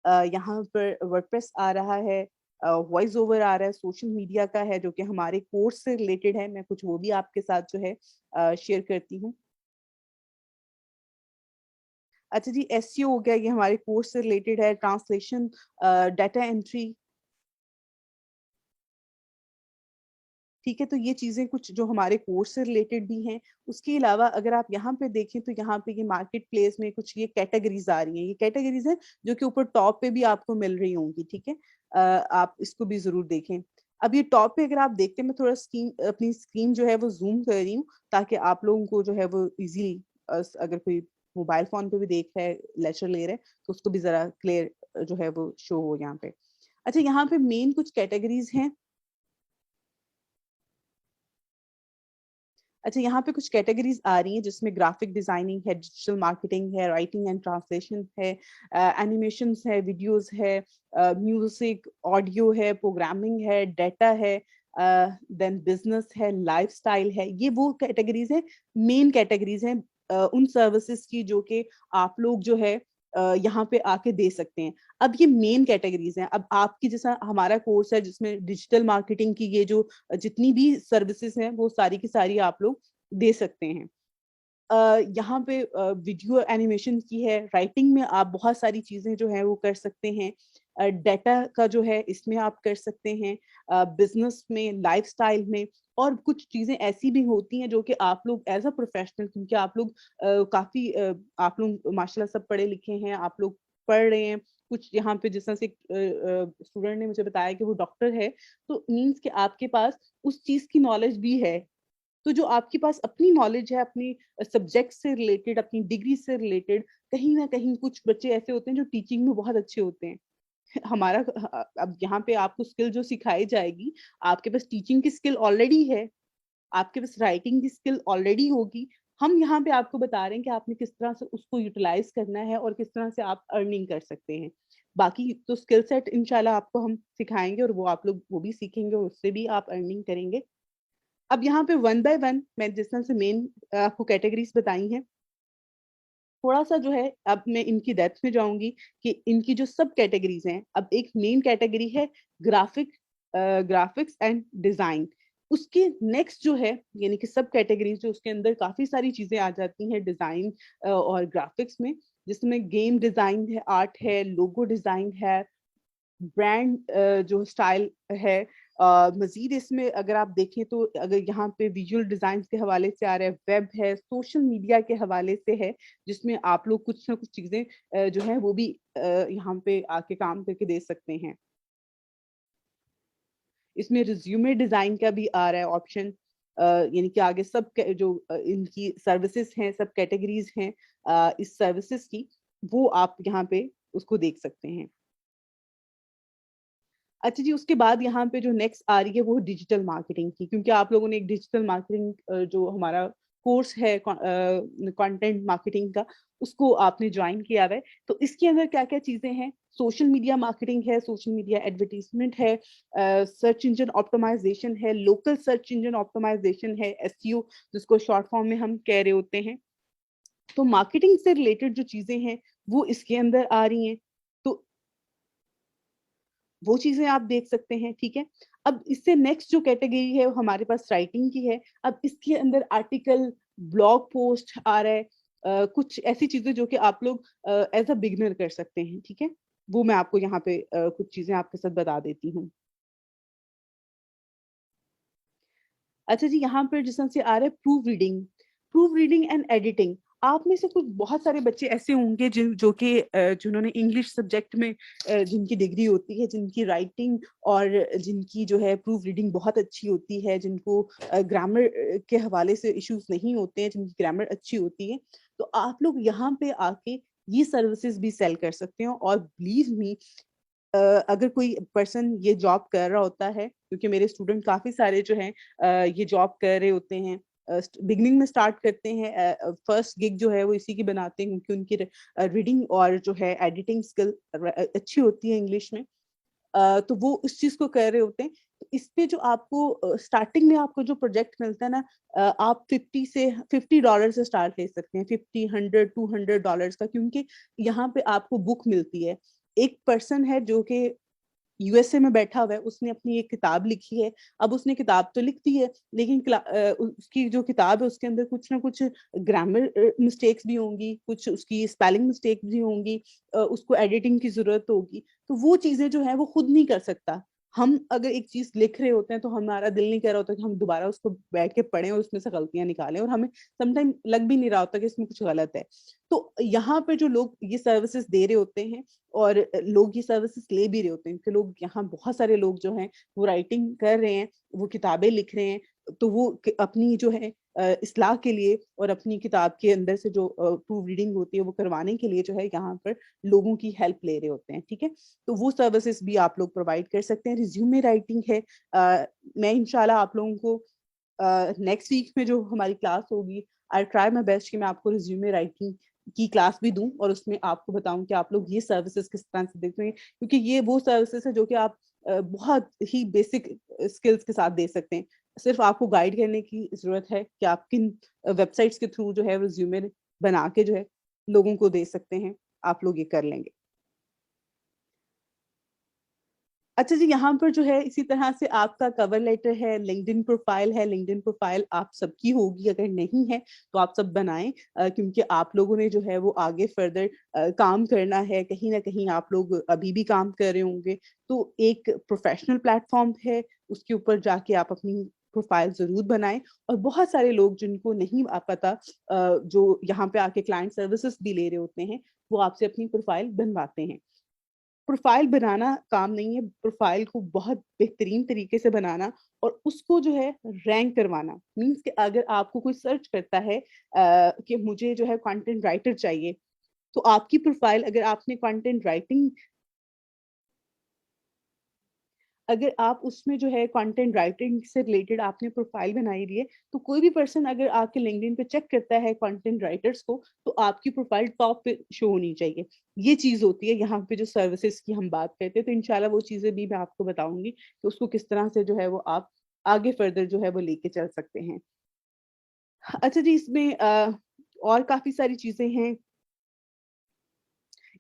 यहाँ पर वर्डप्रेस आ रहा है, वॉइस ओवर आ रहा है, सोशल मीडिया का है जो कि हमारे कोर्स से रिलेटेड है, मैं कुछ वो भी आपके साथ जो है शेयर करती हूँ। अच्छा जी, एसईओ हो गया, ये हमारे कोर्स से रिलेटेड है, ट्रांसलेशन, डाटा एंट्री, ठीक है। तो ये चीजें कुछ जो हमारे कोर्स से रिलेटेड भी हैं। उसके अलावा अगर आप यहाँ पे देखें तो यहाँ पे ये मार्केट प्लेस में कुछ ये कैटेगरीज आ रही हैं, ये कैटेगरीज हैं जो कि ऊपर टॉप पे भी आपको मिल रही होंगी, ठीक है। आप इसको भी जरूर देखें। अब ये टॉप पे अगर आप देखते हैं, मैं थोड़ा स्क्रीन अपनी स्क्रीन जो है वो जूम कर रही हूँ ताकि आप लोगों को जो है वो इजीली, अगर कोई मोबाइल फोन पे भी देख रहा है, लेक्चर ले रहा है, तो उसको भी जरा क्लियर जो है वो शो हो यहाँ पे। अच्छा, यहाँ पे मेन कुछ कैटेगरीज हैं। अच्छा, यहाँ पे कुछ कैटेगरीज आ रही हैं जिसमें ग्राफिक डिजाइनिंग है, डिजिटल मार्केटिंग है, राइटिंग एंड ट्रांसलेशन है, एनिमेशंस है, वीडियोस है, म्यूजिक, ऑडियो है, प्रोग्रामिंग है, डेटा है, देन बिजनेस है, लाइफस्टाइल है। ये वो कैटेगरीज है, मेन कैटेगरीज हैं उन सर्विसेज की जो कि आप लोग जो है यहाँ पे आके दे सकते हैं। अब ये मेन कैटेगरीज हैं। अब आपकी जैसा हमारा कोर्स है जिसमें डिजिटल मार्केटिंग की ये जो जितनी भी सर्विसेज हैं वो सारी की सारी आप लोग दे सकते हैं। यहाँ पे वीडियो एनिमेशन की है, राइटिंग में आप बहुत सारी चीजें जो है वो कर सकते हैं, डाटा का जो है इसमें आप कर सकते हैं, बिजनेस में, लाइफस्टाइल में, और कुछ चीजें ऐसी भी होती हैं जो कि आप लोग एज अ प्रोफेशनल, क्योंकि आप लोग काफी आप लोग माशाल्लाह सब पढ़े लिखे हैं, आप लोग पढ़ रहे हैं। कुछ यहाँ पे जिस तरह से स्टूडेंट ने मुझे बताया कि वो डॉक्टर है, तो मीन्स कि आपके पास उस चीज की नॉलेज भी है। तो जो आपके पास अपनी नॉलेज है, अपनी सब्जेक्ट से रिलेटेड, अपनी डिग्री से रिलेटेड, कहीं ना कहीं कुछ बच्चे ऐसे होते हैं जो टीचिंग में बहुत अच्छे होते हैं। हमारा अब यहाँ पे आपको स्किल जो सिखाई जाएगी, आपके पास टीचिंग की स्किल ऑलरेडी है, आपके पास राइटिंग की स्किल ऑलरेडी होगी। हम यहाँ पे आपको बता रहे हैं कि आपने किस तरह से उसको यूटिलाइज करना है और किस तरह से आप अर्निंग कर सकते हैं। बाकी तो स्किल सेट इंशाल्लाह आपको हम सिखाएंगे और वो आप लोग वो भी सीखेंगे और उससे भी आप अर्निंग करेंगे। अब यहाँ पे वन बाय वन मैं जिस तरह से मेन आपको कैटेगरीज बताई हैं, थोड़ा सा जो है अब मैं इनकी डेप्थ में जाऊंगी कि इनकी जो सब कैटेगरीज हैं। अब एक मेन कैटेगरी है ग्राफिक्स एंड डिजाइन। उसके नेक्स्ट जो है, यानी कि सब कैटेगरीज जो उसके अंदर काफी सारी चीजें आ जाती हैं डिजाइन और ग्राफिक्स में, जिसमें गेम डिजाइन है, आर्ट है, लोगो डिजाइन है, ब्रांड जो स्टाइल है। मजीद इसमें अगर आप देखें तो अगर यहाँ पे विजुअल डिजाइन के हवाले से आ रहा है, वेब है, सोशल मीडिया के हवाले से है, जिसमें आप लोग कुछ ना कुछ चीजें जो है वो भी यहाँ पे आके काम करके दे सकते हैं। इसमें रिज्यूमे डिजाइन का भी आ रहा है ऑप्शन, यानी कि आगे सब जो इनकी सर्विसेज हैं, सब कैटेगरीज हैं इस सर्विसेज की, वो आप यहाँ पे उसको देख सकते हैं। अच्छा जी, उसके बाद यहाँ पे जो नेक्स्ट आ रही है वो डिजिटल मार्केटिंग की, क्योंकि आप लोगों ने एक डिजिटल मार्केटिंग जो हमारा कोर्स है कंटेंट मार्केटिंग का, उसको आपने ज्वाइन किया है। तो इसके अंदर क्या क्या चीजें हैं? सोशल मीडिया मार्केटिंग है, सोशल मीडिया एडवर्टीजमेंट है, सर्च इंजन ऑप्टिमाइजेशन है, लोकल सर्च इंजन ऑप्टिमाइजेशन है, एसईओ जिसको शॉर्ट फॉर्म में हम कह रहे होते हैं। तो मार्केटिंग से रिलेटेड जो चीजें हैं वो इसके अंदर आ रही हैं। तो वो चीजें आप देख सकते हैं, ठीक है। अब इससे नेक्स्ट जो कैटेगरी है वो हमारे पास राइटिंग की है। अब इसके अंदर आर्टिकल, ब्लॉग पोस्ट आ रहा है, कुछ ऐसी चीजें जो कि आप लोग एज अ बिगनर कर सकते हैं, ठीक है। वो मैं आपको यहाँ पे कुछ चीजें आपके साथ बता देती हूँ। अच्छा जी, यहाँ पर जिस तरह से आ रहा है प्रूफ रीडिंग एंड एडिटिंग। आप में से कुछ बहुत सारे बच्चे ऐसे होंगे जो कि जिन्होंने इंग्लिश सब्जेक्ट में जिनकी डिग्री होती है, जिनकी राइटिंग और जिनकी जो है प्रूफ रीडिंग बहुत अच्छी होती है, जिनको ग्रामर के हवाले से इश्यूज नहीं होते हैं, जिनकी ग्रामर अच्छी होती है। तो आप लोग यहाँ पे आके ये सर्विसेज भी सेल कर सकते हो। और बिलीव मी, अगर कोई पर्सन ये जॉब कर रहा होता है, क्योंकि मेरे स्टूडेंट काफी सारे जो हैं ये जॉब कर रहे होते हैं, बिगनिंग में स्टार्ट करते हैं, फर्स्ट गिग जो है वो इसी की बनाते हैं, क्योंकि उनकी रीडिंग और जो है एडिटिंग स्किल अच्छी होती है इंग्लिश में। तो वो उस चीज को कर रहे होते हैं। तो इस पे जो आपको स्टार्टिंग में आपको जो प्रोजेक्ट मिलता है ना, आप $50 से स्टार्ट ले सकते हैं, 50, 100, $200 का, क्योंकि यहाँ पे आपको बुक मिलती है। एक पर्सन है जो कि यूएसए में बैठा हुआ है, उसने अपनी एक किताब लिखी है। अब उसने किताब तो लिख दी है, लेकिन उसकी जो किताब है उसके अंदर कुछ ना कुछ ग्रामर मिस्टेक्स भी होंगी, कुछ उसकी स्पेलिंग मिस्टेक भी होंगी, उसको एडिटिंग की जरूरत होगी। तो वो चीजें जो है वो खुद नहीं कर सकता। हम अगर एक चीज लिख रहे होते हैं तो हमारा दिल नहीं कर रहा होता कि हम दोबारा उसको बैठ के पढ़ें और उसमें से गलतियां निकालें, और हमें समटाइम लग भी नहीं रहा होता कि इसमें कुछ गलत है। तो यहाँ पे जो लोग ये सर्विसेज दे रहे होते हैं और लोग ये सर्विसेज ले भी रहे होते हैं, कि लोग यहाँ बहुत सारे लोग जो हैं वो राइटिंग कर रहे हैं, वो किताबें लिख रहे हैं, तो वो अपनी जो है इस्लाह के लिए और अपनी किताब के अंदर से जो प्रूफ रीडिंग होती है वो करवाने के लिए जो है यहाँ पर लोगों की हेल्प ले रहे होते हैं। ठीक है, तो वो सर्विसेज भी आप लोग प्रोवाइड कर सकते हैं। रिज्यूमे राइटिंग है, मैं इंशाल्लाह आप लोगों को नेक्स्ट वीक में जो हमारी क्लास होगी, आई ट्राई माई बेस्ट कि मैं आपको रिज्यूमे राइटिंग की क्लास भी दूं और उसमें आपको बताऊं कि आप लोग ये सर्विसेज किस तरह से देखते हैं, क्योंकि ये वो सर्विसेज है जो कि आप बहुत ही बेसिक स्किल्स के साथ दे सकते हैं। सिर्फ आपको गाइड करने की जरूरत है कि आप किन वेबसाइट्स के थ्रू जो है रिज्यूमे बना के जो है लोगों को दे सकते हैं, आप लोग ये कर लेंगे। अच्छा जी, यहाँ पर जो है इसी तरह से आपका कवर लेटर है, लिंक्डइन प्रोफाइल है। लिंक्डइन प्रोफाइल आप सबकी होगी, अगर नहीं है तो आप सब बनाएं, क्योंकि आप लोगों ने जो है वो आगे फर्दर काम करना है। कहीं ना कहीं आप लोग अभी भी काम कर रहे होंगे, तो एक प्रोफेशनल प्लेटफॉर्म है, उसके ऊपर जाके आप अपनी प्रोफाइल जरूर बनाएं। और बहुत सारे लोग जिनको नहीं पता, जो यहाँ पे आके क्लाइंट सर्विसेज भी ले रहे होते हैं, वो आपसे अपनी प्रोफाइल बनवाते हैं। प्रोफाइल बनाना काम नहीं है, प्रोफाइल को बहुत बेहतरीन तरीके से बनाना और उसको जो है रैंक करवाना। मींस कि अगर आपको कोई सर्च करता है कि मुझे जो है कंटेंट राइटर चाहिए, तो आपकी प्रोफाइल, अगर आपने कंटेंट राइटिंग, अगर आप उसमें जो है कंटेंट राइटिंग से रिलेटेड आपने प्रोफाइल बनाई दी है, तो कोई भी पर्सन अगर आपके लिंक्डइन पे चेक करता है कंटेंट राइटर्स को, तो आपकी प्रोफाइल टॉप पे शो होनी चाहिए। ये चीज होती है यहाँ पे जो सर्विसेज की हम बात करते हैं। तो इंशाल्लाह वो चीजें भी मैं आपको बताऊंगी कि उसको किस तरह से जो है वो आप आगे फर्दर जो है वो लेके चल सकते हैं। अच्छा जी, इसमें और काफी सारी चीजें हैं,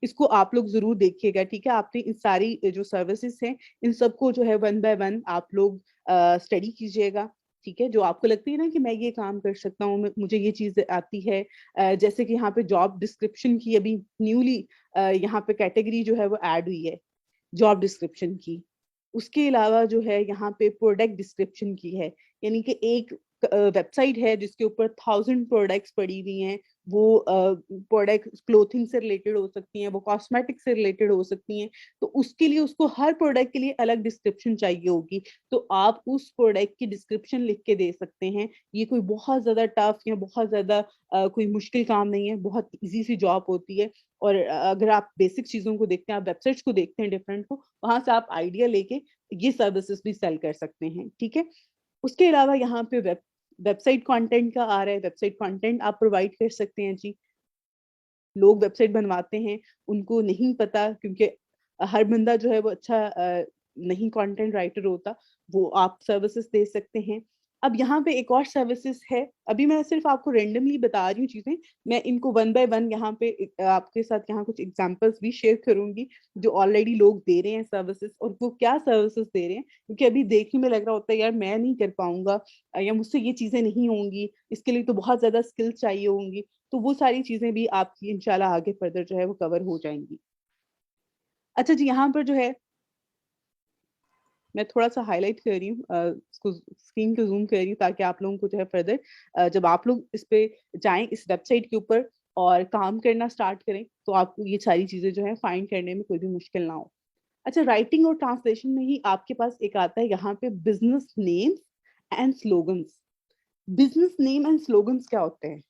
इसको आप लोग जरूर देखिएगा। ठीक है, आपने इन सारी जो सर्विसेज हैं इन सबको जो है वन बाय वन आप लोग स्टडी कीजिएगा। ठीक है, जो आपको लगती है ना कि मैं ये काम कर सकता हूँ, मुझे ये चीज आती है, जैसे कि यहाँ पे जॉब डिस्क्रिप्शन की अभी न्यूली यहाँ पे कैटेगरी जो है वो ऐड हुई है जॉब डिस्क्रिप्शन की। उसके अलावा जो है यहाँ पे प्रोडक्ट डिस्क्रिप्शन की है, यानी कि एक वेबसाइट है जिसके ऊपर 1000 प्रोडक्ट्स पड़ी हुई हैं। वो प्रोडक्ट क्लोथिंग से रिलेटेड हो सकती हैं, वो कॉस्मेटिक से रिलेटेड हो सकती हैं। तो उसके लिए उसको हर प्रोडक्ट के लिए अलग डिस्क्रिप्शन चाहिए होगी, तो आप उस प्रोडक्ट की डिस्क्रिप्शन लिख के दे सकते हैं। ये कोई बहुत ज्यादा टफ या बहुत ज्यादा कोई मुश्किल काम नहीं है, बहुत इजी सी जॉब होती है। और अगर आप बेसिक चीजों को देखते हैं, आप वेबसाइट्स को देखते हैं डिफरेंट को, वहां से आप आइडिया लेके ये सर्विसेज भी सेल कर सकते हैं। ठीक है, उसके अलावा यहाँ पे वेबसाइट कंटेंट का आ रहा है, वेबसाइट कंटेंट आप प्रोवाइड कर सकते हैं जी। लोग वेबसाइट बनवाते हैं, उनको नहीं पता, क्योंकि हर बंदा जो है वो अच्छा नहीं कंटेंट राइटर होता, वो आप सर्विसेज दे सकते हैं। अब यहाँ पे एक और सर्विसेज है, अभी मैं सिर्फ आपको रेंडमली बता रही हूँ चीजें, मैं इनको वन बाय वन यहाँ पे आपके साथ यहाँ कुछ एग्जांपल्स भी शेयर करूंगी जो ऑलरेडी लोग दे रहे हैं सर्विसेज, और वो क्या सर्विसेज दे रहे हैं, क्योंकि अभी देखने में लग रहा होता है यार मैं नहीं कर पाऊंगा, या मुझसे ये चीजें नहीं होंगी, इसके लिए तो बहुत ज्यादा स्किल्स चाहिए होंगी। तो वो सारी चीजें भी आपकी इंशाल्लाह आगे फर्दर जो है वो कवर हो जाएंगी। अच्छा जी, यहाँ पर जो है मैं थोड़ा सा हाईलाइट कर रही हूँ, इसको स्क्रीन को जूम कर रही हूँ ताकि आप लोगों को जो है फर्दर जब आप लोग इस पे जाएं इस वेबसाइट के ऊपर और काम करना स्टार्ट करें, तो आपको ये सारी चीजें जो है फाइंड करने में कोई भी मुश्किल ना हो। अच्छा, राइटिंग और ट्रांसलेशन में ही आपके पास एक आता है यहाँ पे business names and slogans. Business name and slogans क्या होते हैं?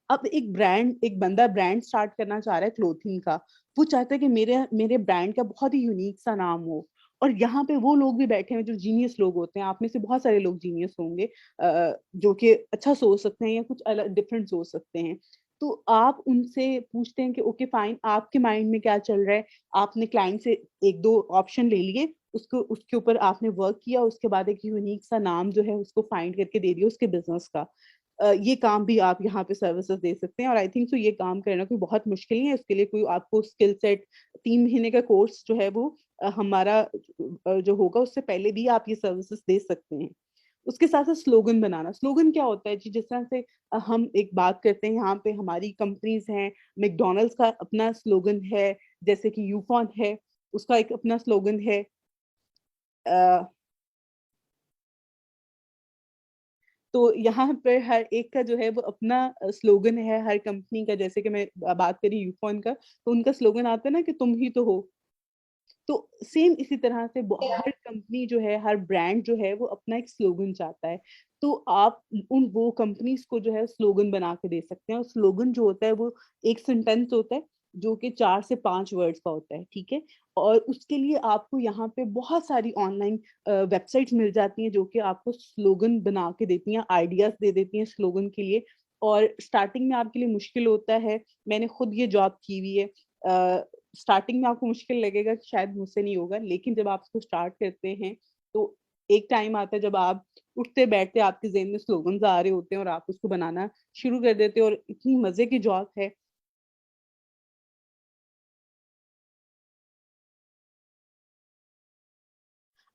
अब एक बंदा ब्रांड स्टार्ट करना चाह रहा है क्लोथिंग का, वो चाहता है कि मेरे मेरे ब्रांड का बहुत ही यूनिक सा नाम हो। और यहाँ पे वो लोग भी बैठे हैं जो जीनियस लोग होते हैं, आप में से बहुत सारे लोग जीनियस होंगे, जो कि अच्छा सोच सकते हैं या कुछ अलग डिफरेंट सोच सकते हैं। तो आप उनसे पूछते हैं कि ओके फाइन, आपके माइंड में क्या चल रहा है। आपने क्लाइंट से एक दो ऑप्शन ले लिए, उसको उसके ऊपर आपने वर्क किया, उसके बाद एक यूनिक सा नाम जो है उसको फाइंड करके दे दिया उसके बिजनेस का। ये काम भी आप यहाँ पे सर्विसेज दे सकते हैं, और आई थिंक सो ये काम करना कोई बहुत मुश्किल नहीं है। इसके लिए कोई आपको स्किल सेट 3 महीने का कोर्स जो है वो हमारा जो होगा उससे पहले भी आप ये सर्विसेज दे सकते हैं। उसके साथ साथ स्लोगन बनाना। स्लोगन क्या होता है जी, जिस तरह से हम एक बात करते हैं, यहाँ पे हमारी कंपनीज हैं, मैकडॉनल्ड्स का अपना स्लोगन है, जैसे कि यूफॉन है, उसका एक अपना स्लोगन है। तो यहाँ पर हर एक का जो है वो अपना स्लोगन है हर कंपनी का। जैसे कि मैं बात करी यूफॉन का, तो उनका स्लोगन आता है ना कि तुम ही तो हो। तो सेम इसी तरह से हर कंपनी जो है, हर ब्रांड जो है वो अपना एक स्लोगन चाहता है। तो आप उन वो कंपनीज को जो है स्लोगन बना के दे सकते हैं। और स्लोगन जो होता है वो एक सेंटेंस होता है जो कि 4 से 5 वर्ड्स का होता है, ठीक है। और उसके लिए आपको यहाँ पे बहुत सारी ऑनलाइन वेबसाइट्स मिल जाती हैं जो कि आपको स्लोगन बना के देती हैं, आइडियाज दे देती हैं स्लोगन के लिए। और स्टार्टिंग में आपके लिए मुश्किल होता है, मैंने खुद ये जॉब की हुई है। स्टार्टिंग में आपको मुश्किल लगेगा कि शायद मुझसे नहीं होगा, लेकिन जब आप इसको स्टार्ट करते हैं तो एक टाइम आता है जब आप उठते बैठते आपके ज़हन में स्लोगन्स आ रहे होते हैं और आप उसको बनाना शुरू कर देते हो, और इतनी मजे की जॉब है।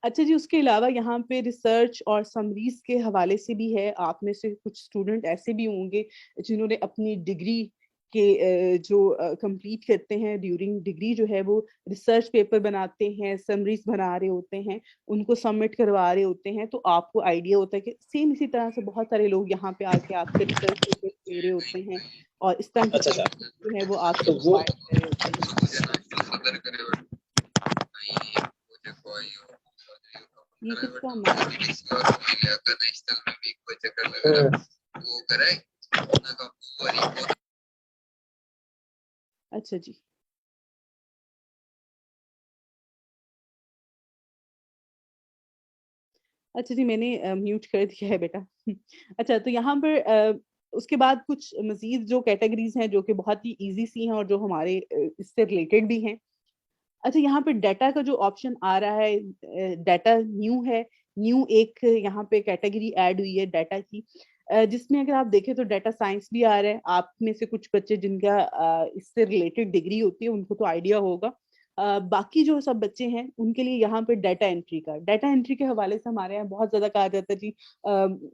अच्छा जी, उसके अलावा यहाँ पे रिसर्च और समरीज के हवाले से भी है। आप में से कुछ स्टूडेंट ऐसे भी होंगे जिन्होंने अपनी डिग्री के जो कंप्लीट करते हैं, ड्यूरिंग डिग्री जो है वो रिसर्च पेपर बनाते हैं, समरीज बना रहे होते हैं, उनको सबमिट करवा रहे होते हैं। तो आपको आइडिया होता है कि सेम इसी तरह से बहुत सारे लोग यहाँ पे आके आपसे रिसर्च पेपर दे रहे होते हैं और इस तरह की अच्छा अच्छा। सर्विस जो है वो आपसे तो वो प्रोवाइड कर रहे होते हैं। ये किसका माइक? अच्छा जी। अच्छा जी, मैंने म्यूट कर दिया है बेटा। अच्छा, तो यहाँ पर उसके बाद कुछ मजीद जो कैटेगरीज हैं जो कि बहुत ही इजी सी हैं और जो हमारे इससे रिलेटेड भी हैं। अच्छा, यहाँ पे डाटा का जो ऑप्शन आ रहा है, डाटा न्यू है। न्यू एक यहाँ पे कैटेगरी ऐड हुई है डाटा की, जिसमें अगर आप देखें तो डाटा साइंस भी आ रहा है। आप में से कुछ बच्चे जिनका इससे रिलेटेड डिग्री होती है उनको तो आइडिया होगा। बाकी जो सब बच्चे हैं उनके लिए यहाँ पे डाटा एंट्री के हवाले से हमारे यहाँ बहुत ज्यादा कहा जाता है जी।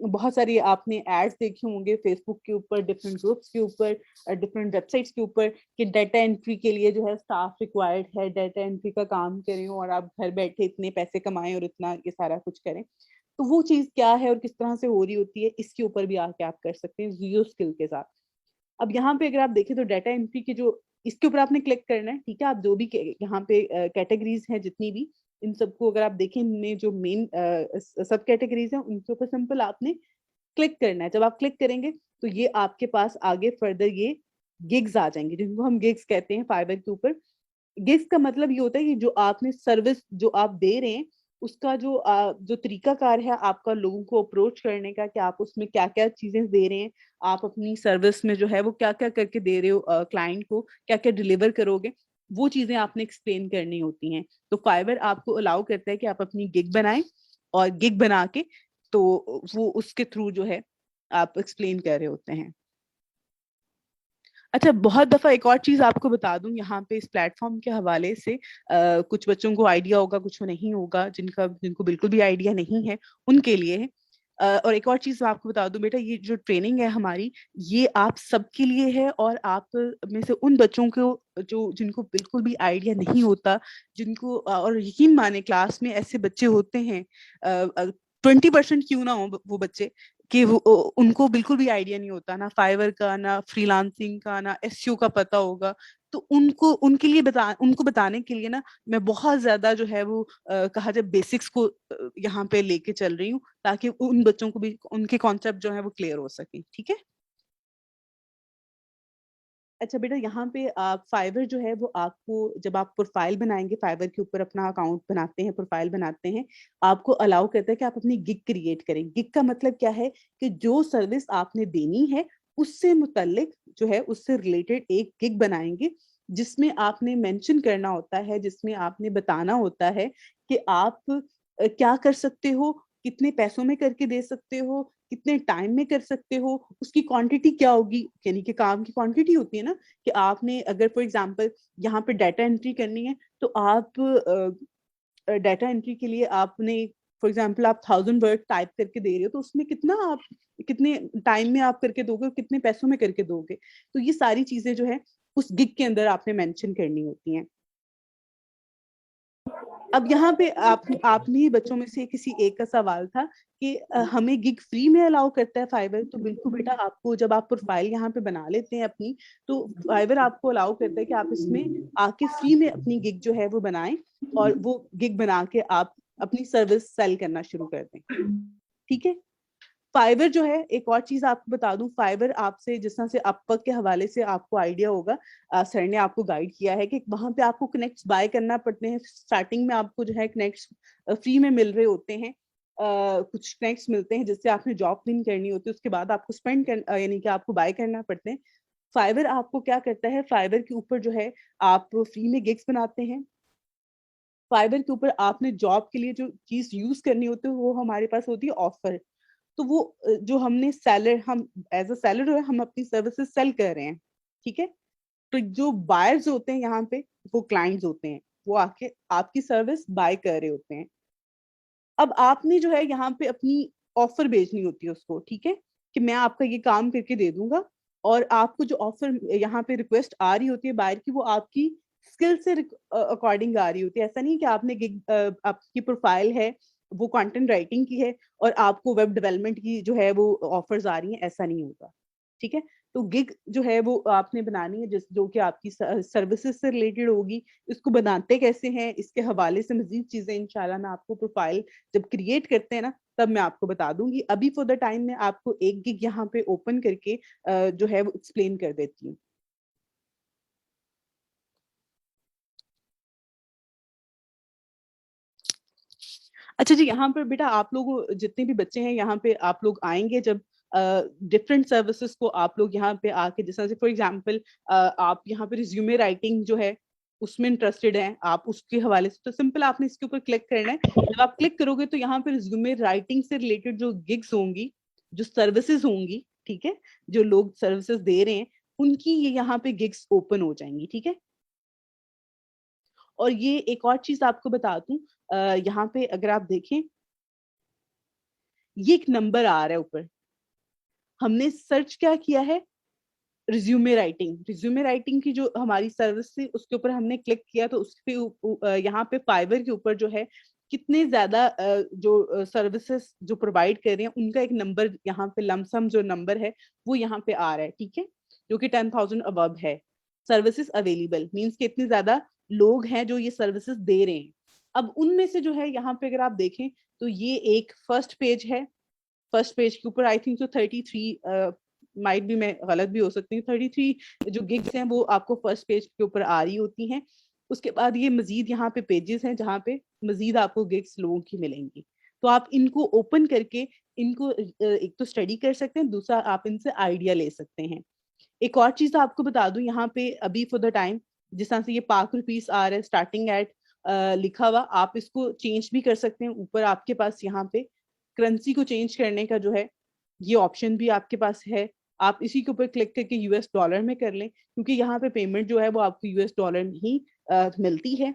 बहुत सारी आपने एड्स देखे होंगे फेसबुक के ऊपर, डिफरेंट ग्रुप्स के ऊपर, डिफरेंट वेबसाइट्स के ऊपर, कि डाटा एंट्री के लिए जो है स्टाफ रिक्वायर्ड है, डाटा एंट्री का काम करें और आप घर बैठे इतने पैसे कमाएं और इतना ये सारा कुछ करें। तो वो चीज क्या है और किस तरह से हो रही होती है, इसके ऊपर भी आके आप कर सकते हैं जीरो स्किल के साथ। अब यहाँ पे अगर आप देखें तो डाटा एंट्री की जो, इसके ऊपर आपने क्लिक करना है, ठीक है। आप जो भी यहाँ पे कैटेगरीज हैं जितनी भी, इन सबको अगर आप देखें, इनमें जो मेन सब कैटेगरीज हैं उनके ऊपर सिंपल आपने क्लिक करना है। जब आप क्लिक करेंगे तो ये आपके पास आगे फर्दर ये गिग्स आ जाएंगे, जिनको हम गिग्स कहते हैं फाइवर के ऊपर। गिग्स का मतलब ये होता है कि जो आपने सर्विस जो आप दे रहे हैं उसका जो तरीकाकार है आपका लोगों को अप्रोच करने का, कि आप उसमें क्या क्या चीजें दे रहे हैं, आप अपनी सर्विस में जो है वो क्या क्या करके दे रहे हो, क्लाइंट को क्या क्या डिलीवर करोगे, वो चीजें आपने एक्सप्लेन करनी होती हैं। तो फाइवर आपको अलाउ करता है कि आप अपनी गिग बनाएं, और गिग बना के तो वो उसके थ्रू जो है आप एक्सप्लेन कर रहे होते हैं। अच्छा, बहुत दफा एक और चीज आपको बता दूं यहाँ पे इस प्लेटफॉर्म के हवाले से, कुछ बच्चों को आइडिया होगा, कुछ को नहीं होगा, जिनको बिल्कुल भी आइडिया नहीं है उनके लिए है। और एक और चीज मैं आपको बता दूं बेटा, ये जो ट्रेनिंग है हमारी, ये आप सबके लिए है। और आप में से उन बच्चों को जो जिनको बिल्कुल भी आइडिया नहीं होता, जिनको और यकीन माने क्लास में ऐसे बच्चे होते हैं, 20% क्यों ना हो वो बच्चे, कि वो उनको बिल्कुल भी आइडिया नहीं होता, ना फाइवर का, ना फ्रीलांसिंग का, ना एसईओ का पता होगा। तो उनके लिए उनको बताने के लिए ना, मैं बहुत ज्यादा जो है वो कहा जाए बेसिक्स को यहाँ पे लेके चल रही हूँ, ताकि उन बच्चों को भी उनके कॉन्सेप्ट जो है वो क्लियर हो सके, ठीक है। अच्छा बेटा, यहाँ पे आप फाइवर जो है वो आपको, जब आप प्रोफाइल बनाएंगे फाइवर के ऊपर, अपना अकाउंट बनाते हैं, प्रोफाइल बनाते हैं, आपको अलाउ करता है कि आप अपनी गिग क्रिएट करें। गिग का मतलब क्या है, कि जो सर्विस आपने देनी है उससे मुतल्लिक जो है, उससे रिलेटेड एक गिग बनाएंगे, जिसमें आपने मेंशन करना होता है, जिसमें आपने बताना होता है कि आप क्या कर सकते हो, कितने पैसों में करके दे सकते हो, कितने टाइम में कर सकते हो, उसकी क्वांटिटी क्या होगी, यानी कि काम की क्वांटिटी होती है ना, कि आपने अगर फॉर एग्जांपल यहाँ पे डाटा एंट्री करनी है तो आप डाटा एंट्री के लिए आपने फॉर एग्जांपल आप 1000 वर्ड टाइप करके दे रहे हो, तो उसमें कितना आप कितने टाइम में आप करके दोगे और कितने पैसों में करके दोगे, तो ये सारी चीजें जो है उस गिग के अंदर आपने मेंशन करनी होती हैं। अब यहाँ पे आपने ही बच्चों में से किसी एक का सवाल था कि हमें गिग फ्री में अलाउ करता है फाइवर, तो बिल्कुल बेटा, आपको जब आप प्रोफाइल यहाँ पे बना लेते हैं अपनी, तो फाइवर आपको अलाउ करता है कि आप इसमें आके फ्री में अपनी गिग जो है वो बनाएं, और वो गिग बना के आप अपनी सर्विस सेल करना शुरू कर दें। ठीक है। फाइवर जो है, एक और चीज आपको बता दूं, फाइवर आपसे जिस तरह से अपवर्क के हवाले से आपको आइडिया होगा, सर ने आपको गाइड किया है कि वहां पे आपको कनेक्ट्स बाय करना पड़ते हैं। स्टार्टिंग में आपको जो है कनेक्ट्स फ्री में मिल रहे होते हैं, कुछ कनेक्ट्स मिलते हैं जिससे आपने जॉब विन करनी होती है, उसके बाद आपको स्पेंड कर यानी कि आपको बाय करना पड़ते हैं। फाइवर आपको क्या करता है, फाइवर के ऊपर जो है आप फ्री में गिग्स बनाते हैं। फाइवर के ऊपर आपने जॉब के लिए जो चीज यूज करनी होती है वो हमारे पास होती है ऑफर। तो वो जो हमने सेलर, हम एज अ सेलर जो है हम अपनी सर्विसेज सेल कर रहे हैं। ठीक है। तो जो बायर्स होते हैं यहाँ पे, वो क्लाइंट्स होते हैं, वो आके आपकी सर्विस बाय कर रहे होते हैं। अब आपने जो है यहाँ पे अपनी ऑफर भेजनी होती है उसको। ठीक है, कि मैं आपका ये काम करके दे दूंगा, और आपको जो ऑफर यहाँ पे रिक्वेस्ट आ रही होती है बायर की, वो आपकी स्किल से अकॉर्डिंग आ रही होती है। ऐसा नहीं कि आपने आपकी प्रोफाइल है वो कंटेंट राइटिंग की है और आपको वेब डेवलपमेंट की जो है वो ऑफर्स आ रही हैं, ऐसा नहीं होगा। ठीक है। तो गिग जो है वो आपने बनानी है जिस जो कि आपकी सर्विसेज से रिलेटेड होगी। इसको बनाते कैसे हैं, इसके हवाले से मजीद चीजें इंशाल्लाह मैं आपको प्रोफाइल जब क्रिएट करते हैं ना, तब मैं आपको बता दूंगी। अभी फॉर द टाइम मैं आपको एक गिग यहाँ पे ओपन करके जो है वो एक्सप्लेन कर देती हूँ। अच्छा जी, यहाँ पर बेटा आप लोग जितने भी बच्चे हैं यहाँ पे, आप लोग आएंगे जब डिफरेंट सर्विसेज को आप लोग यहाँ पे आके, जैसे फॉर एग्जांपल आप यहाँ पे रिज्यूमे राइटिंग जो है उसमें इंटरेस्टेड हैं आप, उसके हवाले से तो सिंपल आपने इसके ऊपर क्लिक करना है। जब आप क्लिक करोगे तो यहाँ पे रिज्यूमे राइटिंग से रिलेटेड जो गिग्स होंगी, जो सर्विसेज होंगी, ठीक है, जो लोग सर्विसेज दे रहे हैं, उनकी ये यहाँ पे गिग्स ओपन हो जाएंगी। ठीक है। और ये एक और चीज आपको बता दूं, यहाँ पे अगर आप देखें, ये एक नंबर आ रहा है ऊपर, हमने सर्च क्या किया है, रिज्यूमे राइटिंग। रिज्यूमे राइटिंग की जो हमारी सर्विस थी उसके ऊपर हमने क्लिक किया, तो उस पे यहाँ पे फाइवर के ऊपर जो है कितने ज्यादा जो सर्विसेज जो प्रोवाइड कर रहे हैं उनका एक नंबर यहाँ पे लमसम जो नंबर है वो यहाँ पे आ रहा है। ठीक है। जो कि 10,000 अबव है। सर्विसेज अवेलेबल मीन्स कि इतने ज्यादा लोग हैं जो ये सर्विसेज दे रहे हैं। अब उनमें से जो है यहाँ पे अगर आप देखें, तो ये एक फर्स्ट पेज है। फर्स्ट पेज के ऊपर आई थिंक तो 33, माइट भी, मैं गलत भी हो सकती हूँ, 33 जो गिग्स हैं वो आपको फर्स्ट पेज के ऊपर आ रही होती हैं। उसके बाद ये मजीद यहाँ पे पेजेस हैं जहाँ पे मजीद आपको गिग्स लोगों की मिलेंगी। तो आप इनको ओपन करके इनको एक तो स्टडी कर सकते हैं, दूसरा आप इनसे आइडिया ले सकते हैं। एक और चीज आपको बता दूं, यहाँ पे अभी फॉर द टाइम जिस तरह से ये ₹5 आ रहा है स्टार्टिंग एट लिखा हुआ, आप इसको चेंज भी कर सकते हैं। ऊपर आपके पास यहाँ पे करेंसी को चेंज करने का जो है ये ऑप्शन भी आपके पास है। आप इसी के ऊपर क्लिक करके यूएस डॉलर में कर लें, क्योंकि यहाँ पे पेमेंट जो है वो आपको यूएस डॉलर में ही मिलती है।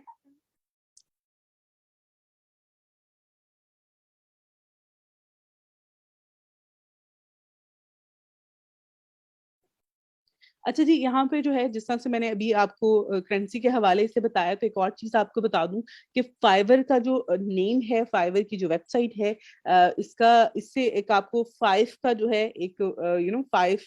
अच्छा जी, यहाँ पे जो है जिस तरह से मैंने अभी आपको करेंसी के हवाले से बताया, तो एक और चीज आपको बता दूं कि फाइवर का जो नेम है, फाइवर की जो वेबसाइट है, इसका इससे एक आपको 5 का जो है एक 5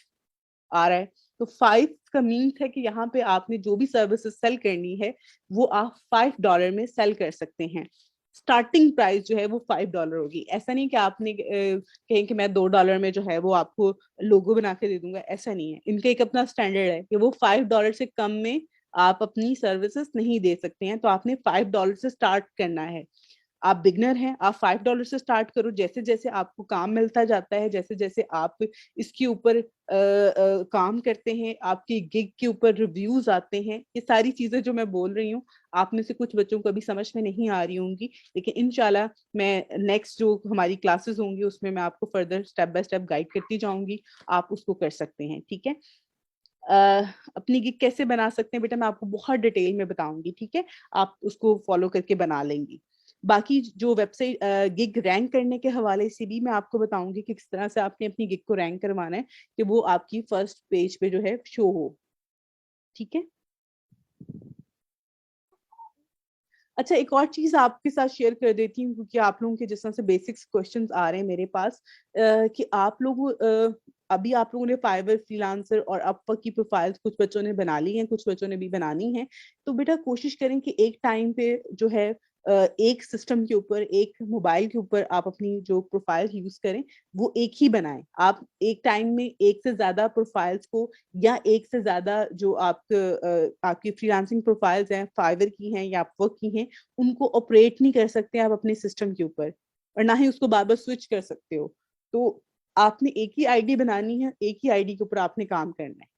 आ रहा है। तो 5 का मीन है कि यहाँ पे आपने जो भी सर्विसेज सेल करनी है वो आप $5 में सेल कर सकते हैं। स्टार्टिंग प्राइस जो है वो $5 होगी। ऐसा नहीं कि आपने कहें कि मैं $2 में जो है वो आपको लोगो बना के दे दूंगा, ऐसा नहीं है। इनका एक अपना स्टैंडर्ड है कि वो $5 से कम में आप अपनी सर्विसेज नहीं दे सकते हैं। तो आपने $5 से स्टार्ट करना है। आप बिगनर हैं, आप $5 से स्टार्ट करो। जैसे जैसे आपको काम मिलता जाता है, जैसे जैसे आप इसके ऊपर काम करते हैं, आपकी गिग के ऊपर रिव्यूज आते हैं, ये सारी चीजें जो मैं बोल रही हूँ, आप में से कुछ बच्चों को अभी समझ में नहीं आ रही होंगी, लेकिन इंशाल्लाह मैं नेक्स्ट जो हमारी क्लासेस होंगी उसमें मैं आपको further step by step guide करती जाऊंगी। आप उसको कर सकते हैं। ठीक है। अपनी गिग कैसे बना सकते हैं बेटा, मैं आपको बहुत डिटेल में बताऊंगी। ठीक है। आप उसको फॉलो करके बना लेंगी। बाकी जो वेबसाइट गिग रैंक करने के हवाले से भी मैं आपको बताऊंगी कि किस तरह से आपने अपनी गिग को रैंक करवाना है कि वो आपकी फर्स्ट पेज पे जो है शो हो। ठीक है। अच्छा, एक और चीज आपके साथ शेयर कर देती हूँ, क्योंकि आप लोगों के जिस तरह से बेसिक्स क्वेश्चंस आ रहे हैं मेरे पास, कि आप लोग अभी आप लोगों ने फाइवर, फ्रीलांसर और अपवर्क की प्रोफाइल्स कुछ बच्चों ने बना ली हैं, कुछ बच्चों ने भी बनानी है। तो बेटा कोशिश करें कि एक टाइम पे जो है एक सिस्टम के ऊपर, एक मोबाइल के ऊपर आप अपनी जो प्रोफाइल यूज करें वो एक ही बनाएं। आप एक टाइम में एक से ज्यादा प्रोफाइल्स को या एक से ज्यादा जो आपकी फ्रीलांसिंग प्रोफाइल्स हैं, फाइवर की हैं या अपवर्क की हैं, उनको ऑपरेट नहीं कर सकते आप अपने सिस्टम के ऊपर, और ना ही उसको बार बार स्विच कर सकते हो। तो आपने एक ही आईडी बनानी है, एक ही आईडी के ऊपर आपने काम करना है।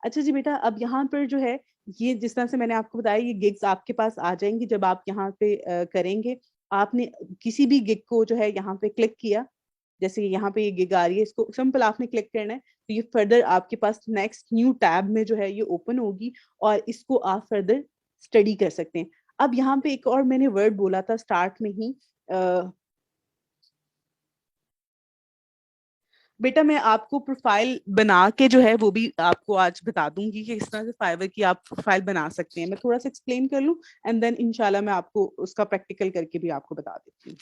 अच्छा जी बेटा, अब यहाँ पर जो है, ये जिस तरह से मैंने आपको बताया, ये गिग्स आपके पास आ जाएंगी जब आप यहाँ पे करेंगे। आपने किसी भी गिग को जो है यहाँ पे क्लिक किया, जैसे कि यहाँ पे ये गिग आ रही है, इसको सिंपल आपने क्लिक करना है, तो ये फर्दर आपके पास नेक्स्ट न्यू टैब में जो है ये ओपन होगी, और इसको आप फर्दर स्टडी कर सकते हैं। अब यहाँ पे एक और मैंने वर्ड बोला था स्टार्ट में ही, बेटा मैं आपको प्रोफाइल बना के जो है वो भी आपको आज बता दूंगी कि किस तरह से फाइवर की आप प्रोफाइल बना सकते हैं। मैं थोड़ा सा एक्सप्लेन कर लूं, एंड देन इंशाल्लाह मैं आपको उसका प्रैक्टिकल करके भी आपको बता देती हूँ।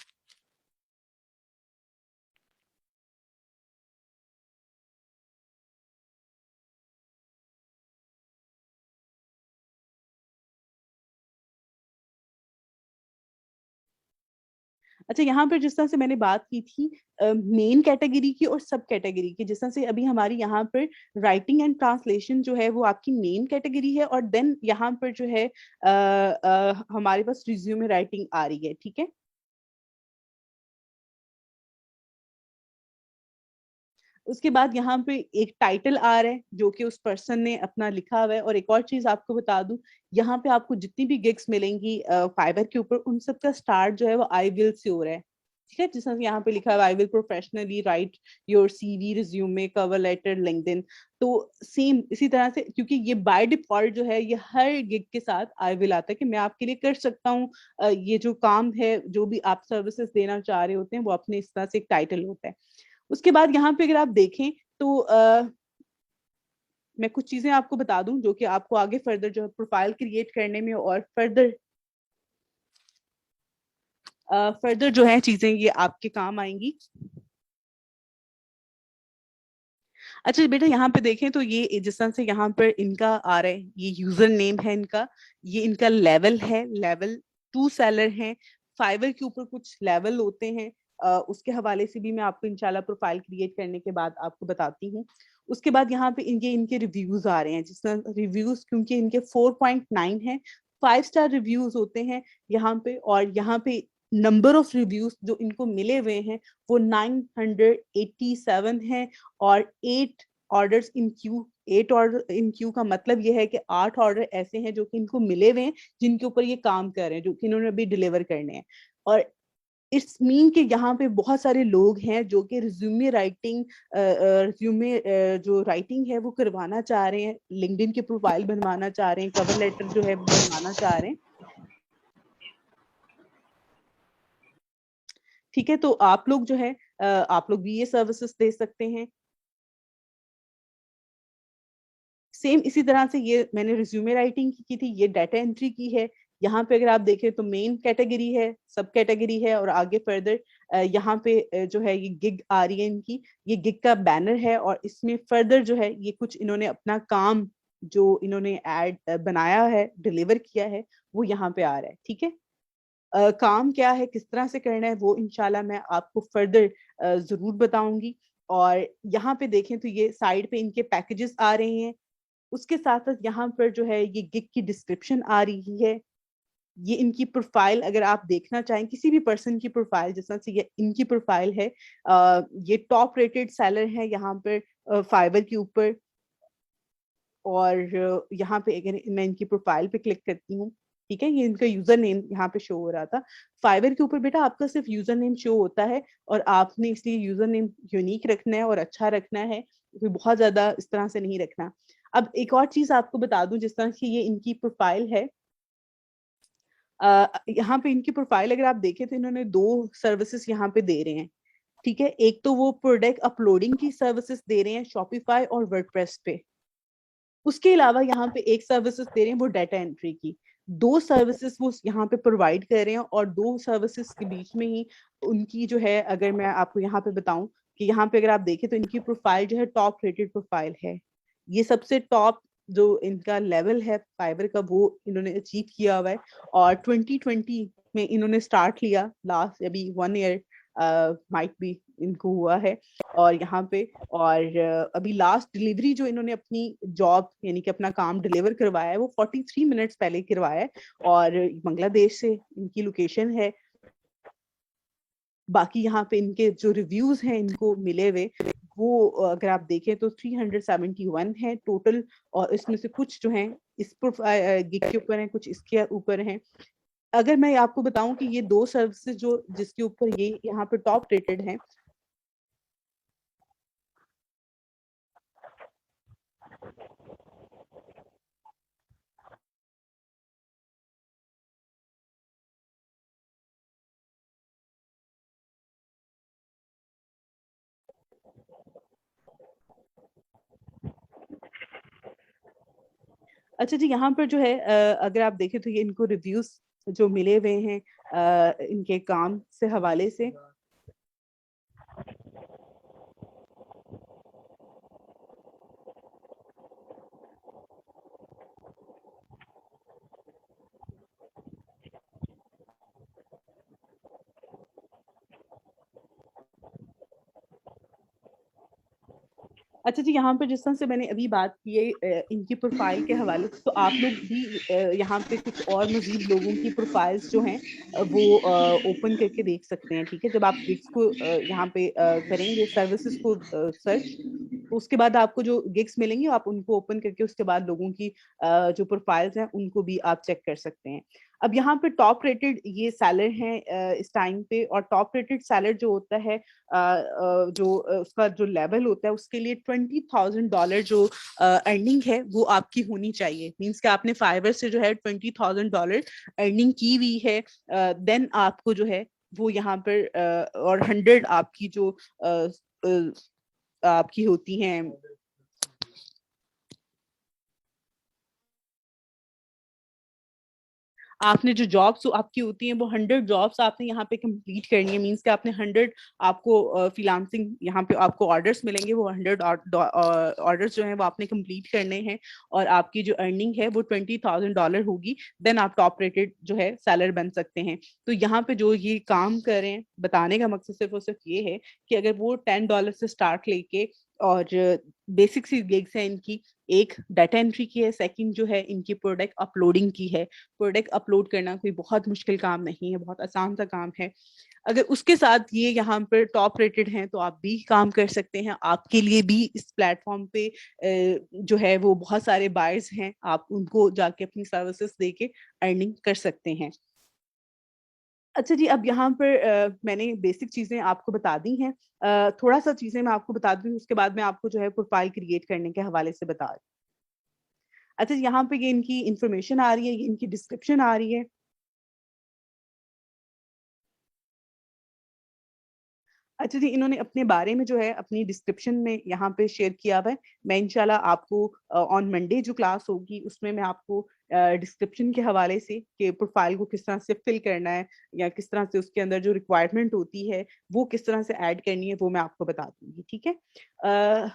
अच्छा, यहाँ पर जिस तरह से मैंने बात की थी मेन कैटेगरी की और सब कैटेगरी की, जिस तरह से अभी हमारी यहाँ पर राइटिंग एंड ट्रांसलेशन जो है वो आपकी मेन कैटेगरी है, और देन यहाँ पर जो है हमारे पास रिज्यूमे राइटिंग आ रही है। ठीक है। उसके बाद यहाँ पे एक टाइटल आ रहा है जो कि उस पर्सन ने अपना लिखा हुआ है। और एक और चीज आपको बता दूं, यहाँ पे आपको जितनी भी गिग्स मिलेंगी फाइबर के ऊपर, उन सब का स्टार्ट जो है वो आई विल से हो रहा है। ठीक है। जिस तरह से यहाँ पे लिखा हुआ है, I will professionally write your CV, resume, cover letter, LinkedIn. तो सेम इसी तरह से, क्योंकि ये बाय डिफॉल्ट जो है ये हर गिग के साथ आई विल आता है कि मैं आपके लिए कर सकता हूँ ये जो काम है, जो भी आप सर्विसेज देना चाह रहे होते हैं, वो अपने इस तरह से एक टाइटल होता है। उसके बाद यहाँ पे अगर आप देखें तो मैं कुछ चीजें आपको बता दूं जो कि आपको आगे फर्दर जो है प्रोफाइल क्रिएट करने में और फर्दर जो है चीजें ये आपके काम आएंगी। अच्छा बेटा, यहाँ पे देखें तो ये जिस तरह से यहाँ पर इनका आ रहा है, ये यूजर नेम है इनका, ये इनका लेवल है, लेवल 2 सेलर है। फाइवर के ऊपर कुछ लेवल होते हैं, उसके हवाले से भी मैं आपको इंशाल्लाह प्रोफाइल क्रिएट करने के बाद आपको बताती हूँ। उसके बाद यहाँ पे इनके इनके रिव्यूज आ रहे हैं, जिस तरह रिव्यूज क्योंकि इनके 4.9 है, 5 स्टार रिव्यूज होते हैं यहाँ पे। और यहाँ पे नंबर ऑफ रिव्यूज जो इनको मिले हुए हैं वो 987 है, और 8 orders in Q. 8 order in Q का मतलब ये है कि 8 ऑर्डर ऐसे हैं जो कि इनको मिले हुए हैं, जिनके ऊपर ये काम कर रहे हैं, जो कि इन्होंने अभी डिलीवर करने हैं। और इट्स मीन कि यहाँ पे बहुत सारे लोग हैं जो कि रिज्यूमे राइटिंग, रिज्यूमे जो राइटिंग है वो करवाना चाह रहे हैं, लिंक्डइन की प्रोफाइल बनवाना चाह रहे हैं, कवर लेटर जो है वो बनवाना चाह रहे हैं। ठीक है। तो आप लोग जो है आप लोग भी ये सर्विसेज दे सकते हैं। सेम इसी तरह से ये मैंने रिज्यूमे राइटिंग की थी, ये डाटा एंट्री की है। यहाँ पे अगर आप देखें तो मेन कैटेगरी है, सब कैटेगरी है, और आगे फर्दर यहाँ पे जो है ये गिग आ रही है इनकी, ये गिग का बैनर है, और इसमें फर्दर जो है ये कुछ इन्होंने अपना काम जो इन्होंने एड बनाया है, डिलीवर किया है, वो यहाँ पे आ रहा है। ठीक है। काम क्या है, किस तरह से करना है, वो इंशाल्लाह मैं आपको फर्दर जरूर बताऊंगी। और यहाँ पे देखें तो ये साइड पे इनके पैकेजेस आ रहे हैं। उसके साथ साथ यहाँ पर जो है ये गिग की डिस्क्रिप्शन आ रही है। ये इनकी प्रोफाइल अगर आप देखना चाहें, किसी भी पर्सन की प्रोफाइल, जिस तरह से ये इनकी प्रोफाइल है, ये टॉप रेटेड सेलर है यहाँ पर फाइवर के ऊपर। और यहाँ पे अगर मैं इनकी प्रोफाइल पे क्लिक करती हूँ, ठीक है, ये इनका यूजर नेम यहाँ पे शो हो रहा था। फाइवर के ऊपर बेटा आपका सिर्फ यूजर नेम शो होता है, और आपने इसलिए यूजर नेम यूनिक रखना है और अच्छा रखना है, कोई बहुत ज्यादा इस तरह से नहीं रखना। अब एक और चीज आपको बता दूं, जिस तरह की ये इनकी प्रोफाइल है, यहाँ पे इनकी प्रोफाइल अगर आप देखें तो इन्होंने 2 सर्विसेज यहाँ पे दे रहे हैं, ठीक है। एक तो वो प्रोडक्ट अपलोडिंग की सर्विसेज दे रहे हैं शॉपिफाई और वर्डप्रेस पे, उसके अलावा यहाँ पे एक सर्विसेज दे रहे हैं वो डाटा एंट्री की। 2 सर्विसेज वो यहाँ पे प्रोवाइड कर रहे हैं, और 2 सर्विसेज के बीच में ही उनकी जो है, अगर मैं आपको यहाँ पे बताऊं कि यहाँ पे अगर आप देखें तो इनकी प्रोफाइल जो है टॉप रेटेड प्रोफाइल है। ये सबसे टॉप जो इनका लेवल है फाइवर का, वो इन्होंने अचीव किया हुआ है। और 2020 में इन्होंने स्टार्ट लिया, लास्ट अभी 1 ईयर माइट भी इनको हुआ है। और यहाँ पे और अभी लास्ट डिलीवरी जो इन्होंने अपनी जॉब यानी कि अपना काम डिलीवर करवाया है वो 43 मिनट्स पहले करवाया है, और बांग्लादेश से इनकी लोकेशन है। बाकी यहाँ पे इनके जो रिव्यूज हैं इनको मिले हुए, वो अगर आप देखें तो 371 है टोटल, और इसमें से कुछ जो हैं इस गिग के ऊपर हैं, कुछ इसके ऊपर हैं। अगर मैं आपको बताऊं कि ये 2 सर्विसेज जो जिसके ऊपर ये यहाँ पे टॉप रेटेड हैं, अच्छा जी, यहाँ पर जो है अगर आप देखें तो ये इनको रिव्यूज जो मिले हुए हैं इनके काम से हवाले से। अच्छा जी, यहाँ पर जिस तरह से मैंने अभी बात की है इनकी प्रोफाइल के हवाले से, तो आप लोग भी यहाँ पे कुछ और मजीद लोगों की प्रोफाइल्स जो हैं वो ओपन करके देख सकते हैं, ठीक है। जब आप गिग्स को यहाँ पे करेंगे सर्विसेज को सर्च, तो उसके बाद आपको जो गिग्स मिलेंगे आप उनको ओपन करके उसके बाद लोगों की जो प्रोफाइल्स हैं उनको भी आप चेक कर सकते हैं। अब यहाँ पे टॉप रेटेड ये सैलर हैं इस टाइम पे, और टॉप रेटेड सैलर जो होता है जो उसका जो लेवल होता है उसके लिए $20,000 जो अर्निंग है वो आपकी होनी चाहिए। मींस कि आपने फाइवर से जो है $20,000 अर्निंग की हुई है, देन आपको जो है वो यहाँ पर और 100 आपकी जो आपकी होती हैं, आपने जो जॉब्स आपकी होती हैं वो 100 जॉब्स आपने यहाँ पे कंप्लीट करनी है। मींस कि आपने 100 आपको फ्रीलांसिंग यहाँ पे आपको ऑर्डर्स मिलेंगे, वो 100 ऑर्डर्स जो हैं वो आपने कंप्लीट करने हैं, और आपकी जो अर्निंग है वो $20,000 होगी। देन आप टॉप रेटेड जो है सैलर बन सकते हैं। तो यहाँ पे जो ये काम कर रहे हैं, बताने का मकसद सिर्फ और सिर्फ ये है कि अगर वो $10 से स्टार्ट लेके, और बेसिक सी गिग्स है इनकी, एक डाटा एंट्री की है, सेकंड जो है इनकी प्रोडक्ट अपलोडिंग की है। प्रोडक्ट अपलोड करना कोई बहुत मुश्किल काम नहीं है, बहुत आसान सा काम है। अगर उसके साथ ये यहाँ पर टॉप रेटेड हैं तो आप भी काम कर सकते हैं। आपके लिए भी इस प्लेटफॉर्म पे जो है वो बहुत सारे बायर्स हैं, आप उनको जाके अपनी सर्विसेज दे के अर्निंग कर सकते हैं। अच्छा जी, अब यहाँ पर मैंने बेसिक चीजें आपको बता दी हैं। थोड़ा सा चीजें मैं आपको बता दूं, उसके बाद मैं आपको जो है प्रोफाइल क्रिएट करने के हवाले से बता रही हूँ। अच्छा, यहाँ पे ये इनकी इंफॉर्मेशन आ रही है, ये इनकी डिस्क्रिप्शन आ रही है। अच्छा जी, इन्होंने अपने बारे में जो है अपनी डिस्क्रिप्शन में यहाँ पे शेयर किया हुआ है। मैं इंशाल्लाह आपको ऑन मंडे जो क्लास होगी उसमें मैं आपको डिस्क्रिप्शन के हवाले से कि प्रोफाइल को किस तरह से फिल करना है, या किस तरह से उसके अंदर जो रिक्वायरमेंट होती है वो किस तरह से ऐड करनी है, वो मैं आपको बता दूंगी, ठीक है। अ,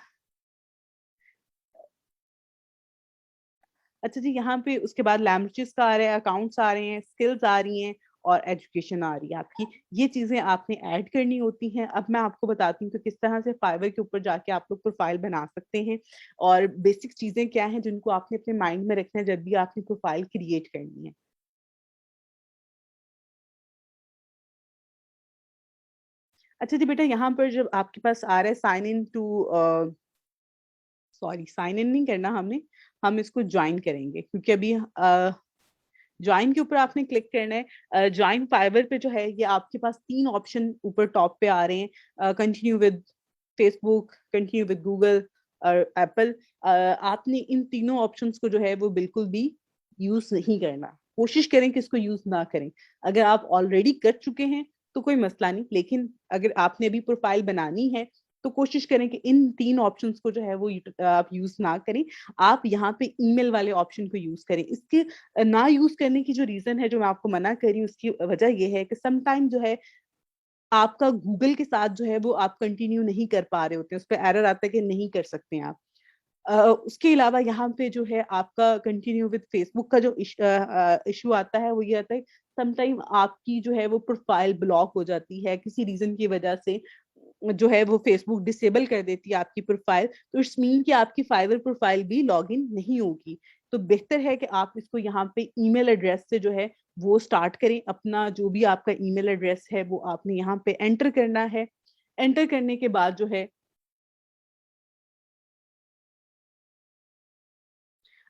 अच्छा जी, यहाँ पे उसके बाद लैंग्वेजेस का आ रहा है, अकाउंट्स आ रहे हैं, स्किल्स आ रही हैं, और एजुकेशन आ रही है आपकी। ये चीजें आपने ऐड करनी होती हैं। अब मैं आपको बताती हूँ कि किस तरह से फाइवर के ऊपर जाके आप लोग प्रोफाइल बना सकते हैं, और बेसिक चीजें क्या हैं जिनको आपने अपने माइंड में रखना है जब भी आपने प्रोफाइल क्रिएट करनी है। अच्छा जी बेटा, यहाँ पर जब आपके पास आ रहा है sign in to, sorry sign in नहीं करना हमने, हम इसको ज्वाइन करेंगे, क्योंकि अभी ज्वाइन के ऊपर आपने क्लिक करना है। ज्वाइन फाइवर पे जो है ये आपके पास 3 ऑप्शन ऊपर टॉप पे आ रहे हैं, continue with Facebook, continue with Google, और एप्पल, आपने इन तीनों ऑप्शंस को जो है वो बिल्कुल भी यूज नहीं करना। कोशिश करें कि इसको यूज ना करें। अगर आप ऑलरेडी कर चुके हैं तो कोई मसला नहीं, लेकिन अगर आपने अभी प्रोफाइल बनानी है तो कोशिश करें कि इन 3 ऑप्शंस को जो है वो आप यूज ना करें। आप यहाँ पे ईमेल वाले ऑप्शन को यूज करें। इसके ना यूज करने की जो रीजन है, जो मैं आपको मना कर रही हूँ, उसकी वजह ये है कि समटाइम जो है आपका गूगल के साथ जो है वो आप कंटिन्यू नहीं कर पा रहे होते हैं, उस पर एरर आता है कि नहीं कर सकते हैं आप। उसके अलावा यहाँ पे जो है आपका कंटिन्यू विद फेसबुक का जो इशू आता है वो ये आता है, समटाइम आपकी जो है वो प्रोफाइल ब्लॉक हो जाती है किसी रीजन की वजह से, जो है वो फेसबुक डिसेबल कर देती है आपकी प्रोफाइल, तो इट्स मीन कि आपकी फाइवर प्रोफाइल भी लॉगिन नहीं होगी। तो बेहतर है कि आप इसको यहाँ पे ईमेल एड्रेस से जो है वो स्टार्ट करें। अपना जो भी आपका ईमेल एड्रेस है वो आपने यहाँ पे एंटर करना है। एंटर करने के बाद जो है,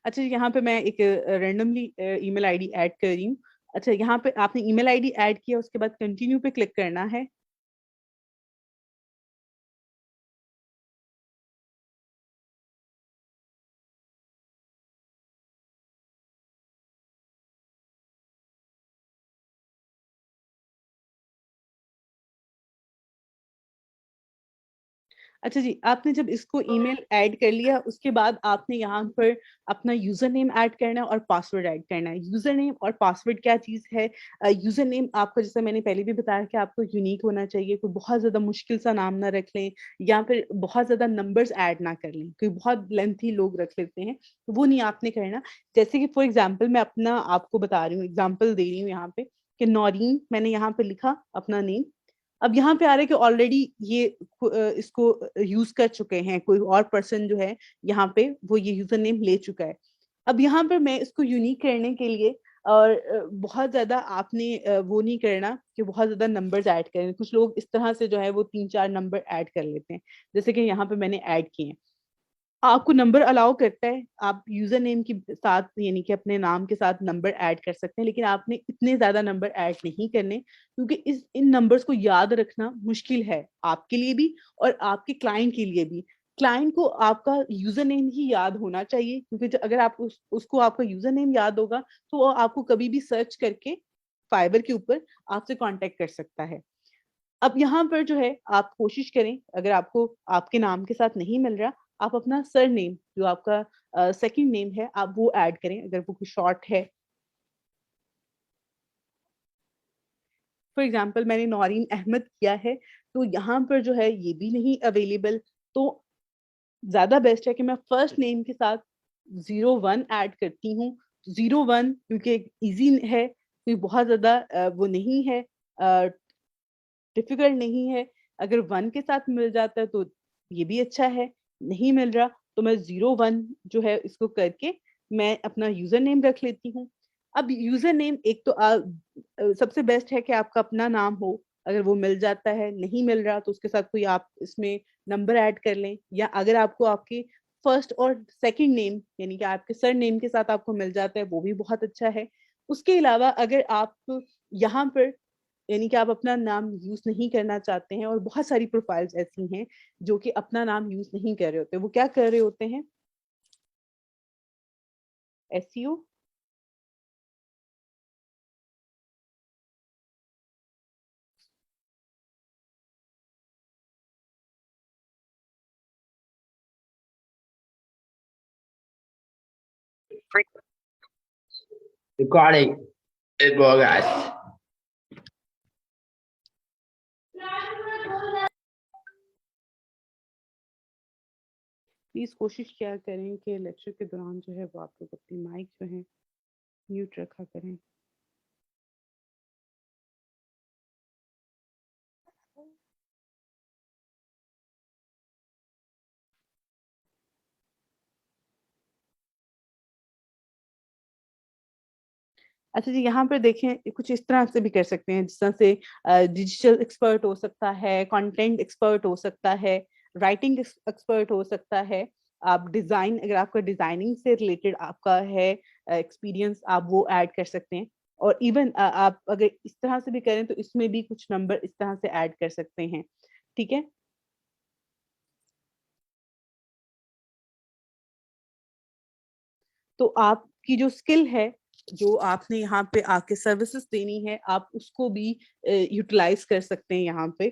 अच्छा यहाँ पे मैं एक रैंडमली ईमेल आईडी ऐड कर रही हूँ। अच्छा यहाँ पे आपने ईमेल आईडी ऐड किया, उसके बाद कंटिन्यू पे क्लिक करना है। अच्छा जी, आपने जब इसको ईमेल ऐड कर लिया, उसके बाद आपने यहाँ पर अपना यूजर नेम ऐड करना है और पासवर्ड ऐड करना है। यूजर नेम और पासवर्ड क्या चीज है? यूजर नेम आपका, जैसे मैंने पहले भी बताया कि आपको यूनिक होना चाहिए, कोई बहुत ज्यादा मुश्किल सा नाम ना रख लें, या फिर बहुत ज्यादा नंबर्स ऐड ना कर लें, कोई बहुत लेंथी लोग रख लेते हैं, तो वो नहीं आपने करना। जैसे कि फॉर एग्जाम्पल मैं अपना आपको बता रही हूँ, एग्जाम्पल दे रही हूँ यहाँ पे कि नौरीन मैंने यहाँ पे लिखा अपना नेम। अब यहाँ पे आ रहा है कि ऑलरेडी ये इसको यूज कर चुके हैं, कोई और पर्सन जो है यहाँ पे वो ये यूजर नेम ले चुका है। अब यहाँ पर मैं इसको यूनिक करने के लिए, और बहुत ज्यादा आपने वो नहीं करना कि बहुत ज्यादा नंबर्स ऐड करें। कुछ लोग इस तरह से जो है वो 3-4 नंबर ऐड कर लेते हैं, जैसे कि यहाँ पे मैंने ऐड किए हैं। आपको नंबर अलाउ करता है, आप यूजर नेम के साथ यानी कि अपने नाम के साथ नंबर ऐड कर सकते हैं, लेकिन आपने इतने ज्यादा नंबर ऐड नहीं करने, क्योंकि इस इन नंबर्स को याद रखना मुश्किल है आपके लिए भी और आपके क्लाइंट के लिए भी। क्लाइंट को आपका यूजर नेम ही याद होना चाहिए, क्योंकि अगर आप उसको आपका यूजर नेम याद होगा तो वो आपको कभी भी सर्च करके फाइबर के ऊपर आपसे कांटेक्ट कर सकता है। अब यहाँ पर जो है आप कोशिश करें, अगर आपको आपके नाम के साथ नहीं मिल रहा, आप अपना सर नेम जो आपका सेकंड नेम है आप वो ऐड करें, अगर वो कुछ शॉर्ट है। फॉर एग्जाम्पल मैंने नौरीन अहमद किया है, तो यहाँ पर जो है ये भी नहीं अवेलेबल, तो ज्यादा बेस्ट है कि मैं फर्स्ट नेम के साथ 01 ऐड करती हूँ। 01 क्योंकि इजी है, कोई बहुत ज्यादा वो नहीं है, डिफिकल्ट नहीं है। अगर 1 के साथ मिल जाता है तो ये भी अच्छा है, नहीं मिल रहा तो मैं 01 जो है इसको करके मैं अपना यूजर नेम रख लेती हूँ। अब यूजर नेम एक तो सबसे बेस्ट है कि आपका अपना नाम हो, अगर वो मिल जाता है, नहीं मिल रहा तो उसके साथ कोई आप इसमें नंबर ऐड कर लें, या अगर आपको आपके फर्स्ट और सेकंड नेम यानी कि आपके सर नेम के साथ आपको मिल जाता है वो भी बहुत अच्छा है। उसके अलावा अगर आप यहाँ पर यानी कि आप अपना नाम यूज नहीं करना चाहते हैं, और बहुत सारी प्रोफाइल्स ऐसी हैं जो कि अपना नाम यूज नहीं कर रहे होते, वो क्या कर रहे होते हैं? SEO. Recording in progress. Please कोशिश किया करें कि लेक्चर के दौरान जो है वो आप लोग अपनी माइक जो है म्यूट रखा करें। अच्छा जी, यहाँ पर देखें कुछ इस तरह से भी कर सकते हैं, जिस तरह से डिजिटल एक्सपर्ट हो सकता है, कंटेंट एक्सपर्ट हो सकता है, राइटिंग एक्सपर्ट हो सकता है। आप डिजाइन, अगर आपका डिजाइनिंग से रिलेटेड आपका है एक्सपीरियंस, आप वो ऐड कर सकते हैं। और इवन आप अगर इस तरह से भी करें तो इसमें भी कुछ नंबर इस तरह से ऐड कर सकते हैं। ठीक है। तो आपकी जो स्किल है, जो आपने यहाँ पे आके सर्विसेज देनी है, आप उसको भी यूटिलाइज कर सकते हैं यहाँ पे।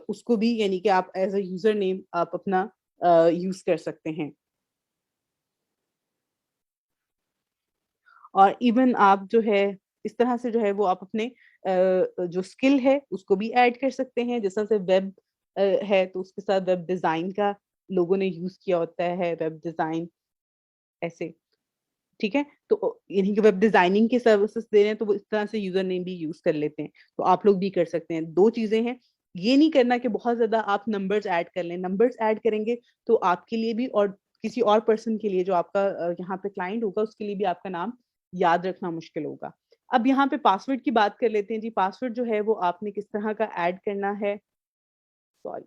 उसको भी यानी कि आप एज अ यूजर नेम आप अपना यूज कर सकते हैं। और इवन आप जो है इस तरह से जो है वो आप अपने जो स्किल है उसको भी ऐड कर सकते हैं। जैसा से वेब है तो उसके साथ वेब डिजाइन का लोगों ने यूज किया होता है, वेब डिजाइन ऐसे। ठीक है, तो यानी कि वेब डिजाइनिंग के सर्विसेज दे रहे हैं तो वो इस तरह से यूजर नेम भी यूज कर लेते हैं। तो आप लोग भी कर सकते हैं। दो चीजें हैं, ये नहीं करना कि बहुत ज्यादा आप नंबर्स ऐड कर लें। नंबर्स ऐड करेंगे तो आपके लिए भी और किसी और पर्सन के लिए जो आपका यहाँ पे क्लाइंट होगा उसके लिए भी आपका नाम याद रखना मुश्किल होगा। अब यहाँ पे पासवर्ड की बात कर लेते हैं जी। पासवर्ड जो है वो आपने किस तरह का ऐड करना है। सॉरी,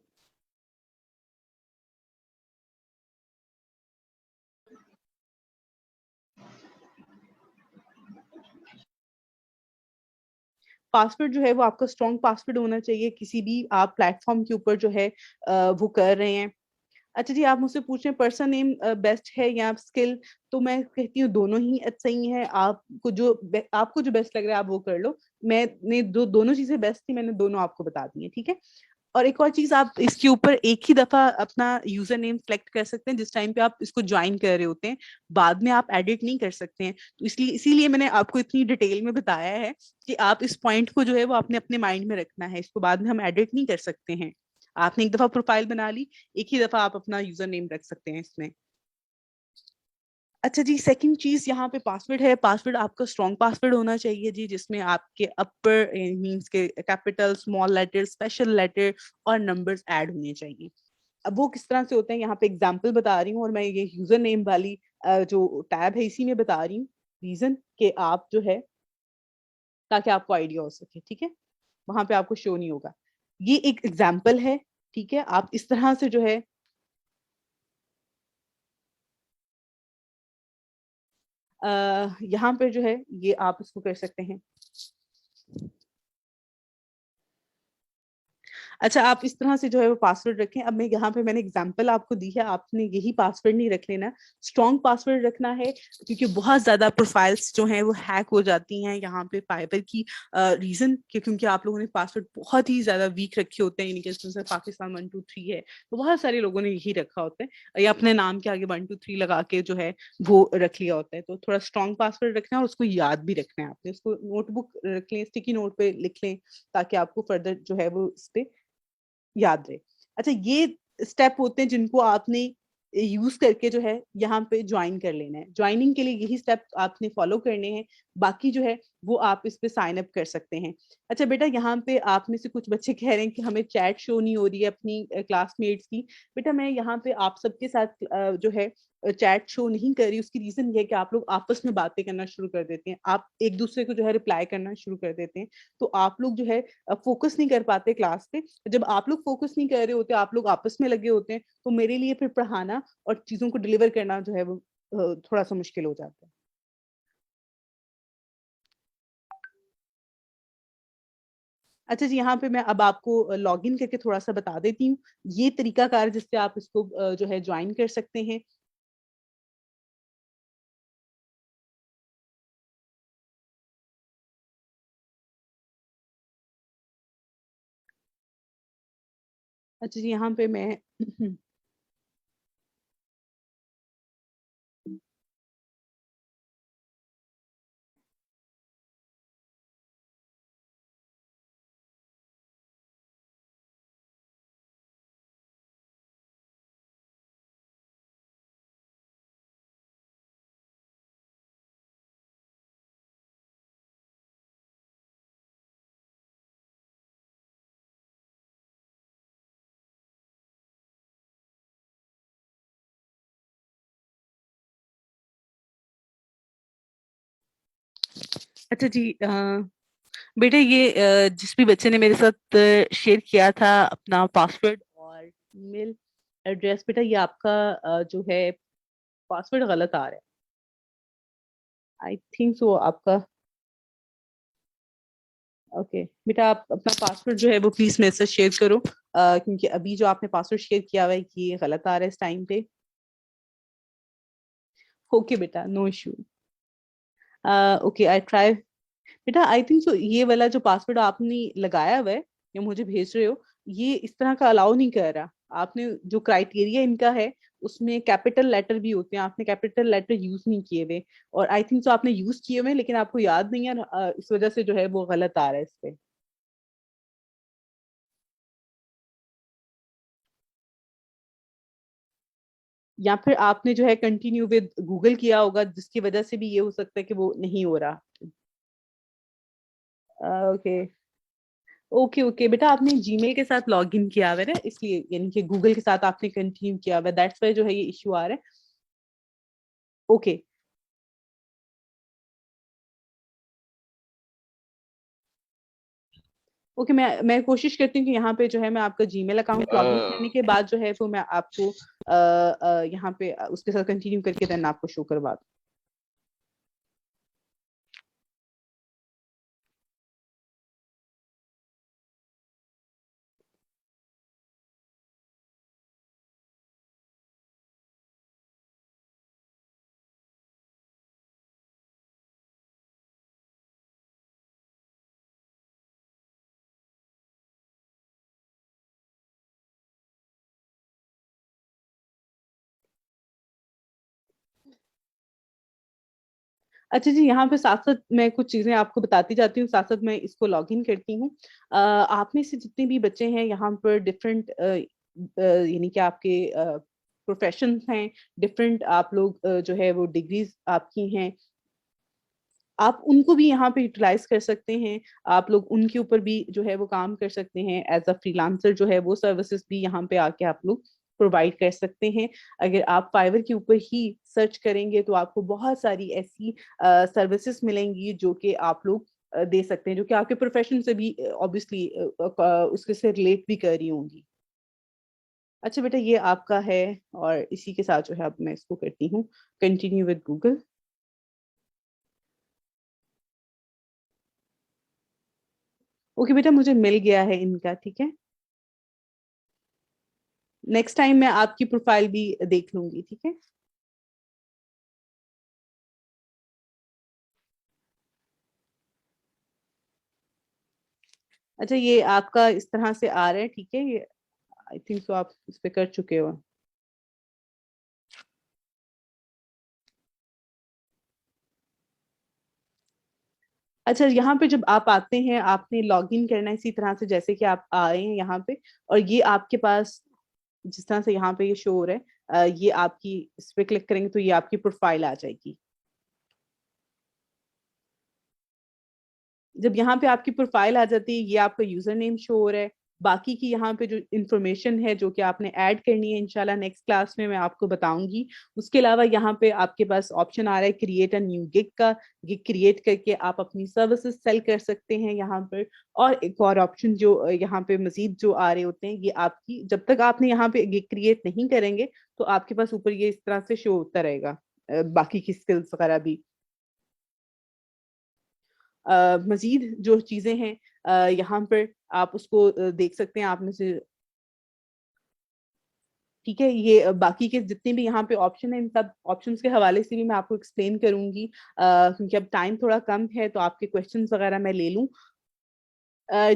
पासवर्ड जो है वो आपका स्ट्रॉन्ग पासवर्ड होना चाहिए किसी भी आप प्लेटफॉर्म के ऊपर जो है वो कर रहे हैं। अच्छा जी, आप मुझसे पूछ रहे हैं पर्सन नेम बेस्ट है या स्किल। तो मैं कहती हूँ दोनों ही सही है। आपको जो बेस्ट लग रहा है आप वो कर लो। मैंने दोनों चीजें बेस्ट थी, मैंने दोनों आपको बता दी है। ठीक है। और एक और चीज, आप इसके ऊपर एक ही दफा अपना यूजर नेम सेलेक्ट कर सकते हैं जिस टाइम पे आप इसको ज्वाइन कर रहे होते हैं। बाद में आप एडिट नहीं कर सकते हैं। तो इसलिए इसीलिए मैंने आपको इतनी डिटेल में बताया है कि आप इस पॉइंट को जो है वो आपने अपने माइंड में रखना है। इसको बाद में हम एडिट नहीं कर सकते हैं। आपने एक दफा प्रोफाइल बना ली, एक ही दफा आप अपना यूजर नेम रख सकते हैं इसमें। अच्छा जी, सेकंड चीज यहाँ पे पासवर्ड है। पासवर्ड आपका स्ट्रॉन्ग पासवर्ड होना चाहिए जी, जिसमें आपके अपर मींस के capital, small letter, special letter और नंबर्स ऐड होने चाहिए। अब वो किस तरह से होते हैं यहाँ पे एग्जांपल बता रही हूँ, और मैं ये यूजर नेम वाली जो टैब है इसी में बता रही हूँ। रीजन कि आप जो है, ताकि आपको आइडिया हो सके। ठीक है, वहां पे आपको शो नहीं होगा। ये एक एग्जाम्पल है। ठीक है, आप इस तरह से जो है यहाँ पे जो है ये आप इसको कर सकते हैं। अच्छा, आप इस तरह से जो है वो पासवर्ड रखें। अब मैं यहाँ पे मैंने एग्जांपल आपको दी है, आपने यही पासवर्ड नहीं रख लेना, स्ट्रॉन्ग पासवर्ड रखना है। क्योंकि बहुत ज्यादा प्रोफाइल्स जो हैं वो हैक हो जाती हैं यहाँ पे फाइबर की रीजन के, क्योंकि आप लोगों ने पासवर्ड बहुत ही ज्यादा वीक रखे होते हैं। यानी कि जैसे पाकिस्तान 123 है तो बहुत सारे लोगों ने यही रखा होता है, या अपने नाम के आगे 123 लगा के जो है वो रख लिया होता है। तो थोड़ा स्ट्रॉन्ग पासवर्ड रखना है और उसको याद भी रखना है। आपने उसको नोटबुक रख लें, स्टिकी नोट पे लिख लें, ताकि आपको फर्दर जो है वो इस पे याद रहे। अच्छा, ये स्टेप होते हैं जिनको आपने यूज करके जो है यहाँ पे ज्वाइन कर लेना है। ज्वाइनिंग के लिए यही स्टेप आपने फॉलो करने हैं। बाकी जो है वो आप इस पे साइन अप कर सकते हैं। अच्छा बेटा, यहाँ पे आप में से कुछ बच्चे कह रहे हैं कि हमें चैट शो नहीं हो रही है अपनी क्लासमेट्स की। बेटा मैं यहाँ पे आप सबके साथ जो है चैट शो नहीं कर रही। उसकी रीजन ये है कि आप लोग आपस में बातें करना शुरू कर देते हैं, आप एक दूसरे को जो है रिप्लाई करना शुरू कर देते हैं। तो आप लोग जो है फोकस नहीं कर पाते क्लास पे। जब आप लोग फोकस नहीं कर रहे होते, आप लोग आपस में लगे होते हैं, तो मेरे लिए फिर पढ़ाना और चीजों को डिलीवर करना जो है वो थोड़ा सा मुश्किल हो जाता है। अच्छा जी, यहाँ पे मैं अब आपको लॉग इन करके थोड़ा सा बता देती हूँ ये तरीकाकार जिससे आप इसको जो है ज्वाइन कर सकते हैं। अच्छा जी, यहाँ पे मैं अच्छा जी, बेटा ये जिस भी बच्चे ने मेरे साथ शेयर किया था अपना पासवर्ड और ईमेल एड्रेस, बेटा ये आपका जो है पासवर्ड गलत आ रहा है। आई थिंक सो आपका। ओके बेटा, आप अपना पासवर्ड जो है वो प्लीज मेरे से शेयर करो, क्योंकि अभी जो आपने पासवर्ड शेयर किया हुआ है ये गलत आ रहा है इस टाइम पे। ओके बेटा, no issue. Okay, I try. बेटा आई थिंक सो ये वाला जो पासवर्ड आपने लगाया हुआ है या मुझे भेज रहे हो, ये इस तरह का अलाउ नहीं कर रहा। आपने जो क्राइटेरिया इनका है उसमें कैपिटल लेटर भी होते हैं, आपने कैपिटल लेटर यूज नहीं किए हुए, और आई थिंक सो आपने यूज किए हुए लेकिन आपको याद नहीं है, इस वजह से जो है वो गलत आ रहा है इस पे। या फिर आपने जो है कंटिन्यू विद गूगल किया होगा, जिसकी वजह से भी ये हो सकता है कि वो नहीं हो रहा। ओके ओके ओके बेटा, आपने जीमेल के साथ लॉग इन किया हुआ है ना, इसलिए यानी कि गूगल के साथ आपने कंटिन्यू किया हुआ है, दैट्स वाई जो है ये इश्यू आ रहा है। ओके ओके, मैं कोशिश करती हूँ कि यहाँ पे जो है मैं आपका जीमेल अकाउंट लॉग इन करने के बाद जो है वो मैं आपको यहाँ पे उसके साथ कंटिन्यू करके देन आपको शो करवा दूँ। अच्छा जी, यहाँ पे साथ साथ मैं कुछ चीजें आपको बताती जाती हूँ, साथ साथ मैं इसको लॉग इन करती हूँ। आप में से जितने भी बच्चे हैं यहाँ पर डिफरेंट यानी कि आपके प्रोफेशन हैं, डिफरेंट आप लोग जो है वो डिग्रीज आपकी हैं, आप उनको भी यहाँ पे यूटिलाइज कर सकते हैं। आप लोग उनके ऊपर भी जो है वो काम कर सकते हैं एज अ फ्रीलांसर, जो है वो सर्विसेज भी यहाँ पे आके आप लोग प्रोवाइड कर सकते हैं। अगर आप फाइवर के ऊपर ही सर्च करेंगे तो आपको बहुत सारी ऐसी सर्विसेज मिलेंगी जो कि आप लोग दे सकते हैं, जो कि आपके प्रोफेशन से भी ऑब्वियसली उसके से रिलेट भी कर रही होंगी। अच्छा बेटा, ये आपका है, और इसी के साथ जो है अब मैं इसको करती हूँ कंटिन्यू विद गूगल। ओके बेटा, मुझे मिल गया है इनका, ठीक है। नेक्स्ट टाइम मैं आपकी प्रोफाइल भी देख लूंगी, ठीक है। अच्छा, ये आपका इस तरह से आ रहा है, ठीक है, ये आई थिंक सो आप इस पे कर चुके हो। अच्छा, यहाँ पे जब आप आते हैं आपने लॉग इन करना है इसी तरह से जैसे कि आप आए हैं यहाँ पे, और ये आपके पास जिस तरह से यहाँ पे ये शो हो रहा है, ये आपकी इस पे क्लिक करेंगे तो ये आपकी प्रोफाइल आ जाएगी। जब यहाँ पे आपकी प्रोफाइल आ जाती है, ये आपका यूजर नेम शो हो रहा है, बाकी की यहाँ पे जो इन्फॉर्मेशन है जो कि आपने ऐड करनी है इंशाल्लाह नेक्स्ट क्लास में मैं आपको बताऊंगी। उसके अलावा यहाँ पे आपके पास ऑप्शन आ रहा है क्रिएट अ न्यू गिग का, गिग क्रिएट करके आप अपनी सर्विसेज सेल कर सकते हैं यहाँ पर। और एक और ऑप्शन जो यहाँ पे मजीद जो आ रहे होते हैं, ये आपकी जब तक आपने यहाँ पे गिग क्रिएट नहीं करेंगे तो आपके पास ऊपर ये इस तरह से शो होता रहेगा, बाकी की स्किल्स वगैरह भी। मजीद जो चीजें हैं यहाँ पर आप उसको देख सकते हैं आप में से, ठीक है। ये बाकी के जितने भी यहाँ पे ऑप्शन है इन सब ऑप्शंस के हवाले से भी मैं आपको एक्सप्लेन करूंगी, क्योंकि अब टाइम थोड़ा कम है तो आपके क्वेश्चंस वगैरह मैं ले लूं।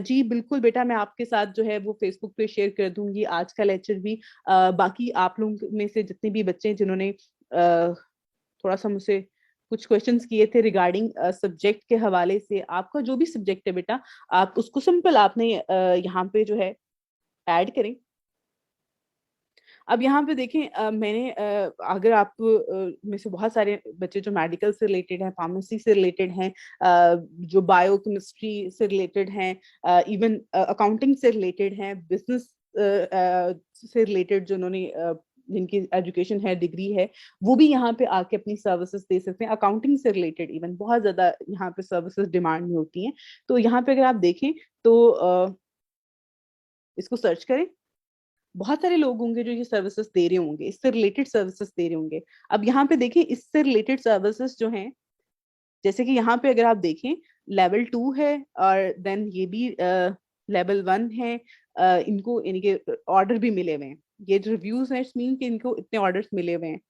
जी बिल्कुल बेटा, मैं आपके साथ जो है वो फेसबुक पे शेयर कर दूंगी आज का लेक्चर भी। बाकी आप लोगों में से जितने भी बच्चे हैं जिन्होंने थोड़ा सा मुझसे कुछ क्वेश्चंस किए थे रिगार्डिंग सब्जेक्ट के हवाले से, आपका जो भी सब्जेक्ट है बेटा आप उसको सिंपल आपने यहाँ पे जो है ऐड करें। अब यहाँ पे देखें, मैंने अगर आप में से बहुत सारे बच्चे जो मेडिकल से रिलेटेड हैं, फार्मेसी से रिलेटेड हैं, जो बायोकेमिस्ट्री से रिलेटेड हैं, इवन अकाउंटिंग से रिलेटेड हैं, बिजनेस से रिलेटेड जिन्होंने जिनकी एजुकेशन है, डिग्री है, वो भी यहाँ पे आके अपनी सर्विसेज दे सकते हैं। अकाउंटिंग से रिलेटेड इवन बहुत ज्यादा यहाँ पे सर्विसेज डिमांड में होती हैं। तो यहाँ पे अगर आप देखें तो इसको सर्च करें, बहुत सारे लोग होंगे जो ये सर्विसेज दे रहे होंगे, इससे रिलेटेड सर्विसेज दे रहे होंगे। अब यहाँ पे देखें इससे रिलेटेड सर्विसेज जो हैं, जैसे कि यहाँ पे अगर आप देखें लेवल 2 है, और देन ये भी लेवल 1 है। इनको इनके ऑर्डर भी मिले हुए हैं, ये जो रिव्यूज हैं मीन कि इनको इतने ऑर्डर्स मिले हुए हैं।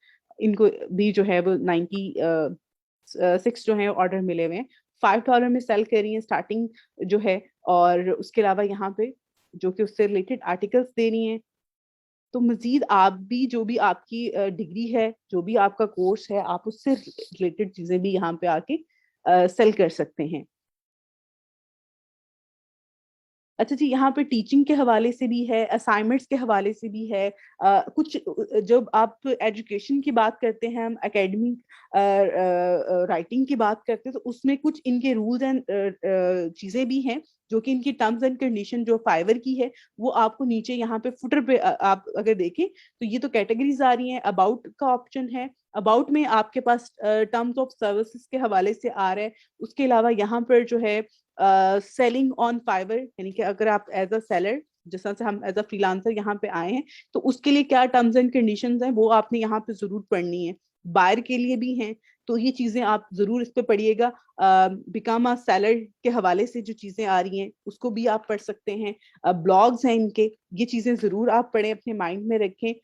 इनको भी जो है वो 96 जो है ऑर्डर मिले हुए हैं। $5 में सेल कर रही है स्टार्टिंग जो है। और उसके अलावा यहाँ पे जो कि उससे रिलेटेड आर्टिकल्स दे रही हैं। तो मजीद आप भी जो भी आपकी डिग्री है, जो भी आपका कोर्स है, आप उससे रिलेटेड चीजें भी यहाँ पे आके सेल कर सकते हैं। अच्छा जी, यहाँ पे टीचिंग के हवाले से भी है, असाइनमेंट्स के हवाले से भी है। कुछ जब आप एजुकेशन की बात करते हैं, हम एकेडमिक राइटिंग की बात करते हैं, तो उसमें कुछ इनके रूल्स एंड चीजें भी हैं जो कि इनकी टर्म्स एंड कंडीशन जो फाइवर की है वो आपको नीचे यहाँ पे फुटर पे आप अगर देखें तो ये तो कैटेगरीज आ रही हैं। अबाउट का ऑप्शन है, अबाउट में आपके पास टर्म्स ऑफ सर्विसेज के हवाले से आ रहा है। उसके अलावा यहाँ पर जो है सेलिंग ऑन फाइवर, यानी कि अगर आप एज अ सेलर, जिस तरह से हम एज अ फ्रीलांसर यहाँ पे आए हैं, तो उसके लिए क्या टर्म्स एंड कंडीशंस हैं वो आपने यहाँ पे जरूर पढ़नी है। बायर के लिए भी हैं, तो ये चीजें आप जरूर इस पे पढ़िएगा। बिकम अ सेलर के हवाले से जो चीजें आ रही हैं उसको भी आप पढ़ सकते हैं। ब्लॉग्स हैं इनके, ये चीजें जरूर आप पढ़ें, अपने माइंड में रखें।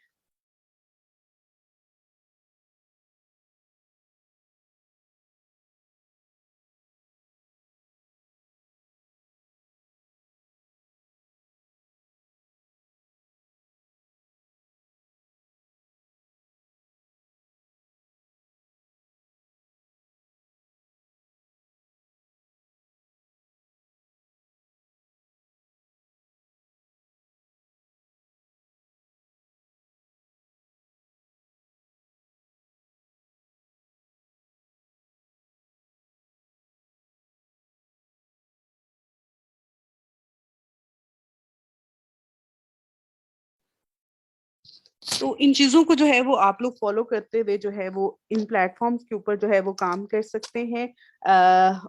तो इन चीजों को जो है वो आप लोग फॉलो करते हुए जो है वो इन प्लेटफॉर्म्स के ऊपर जो है वो काम कर सकते हैं।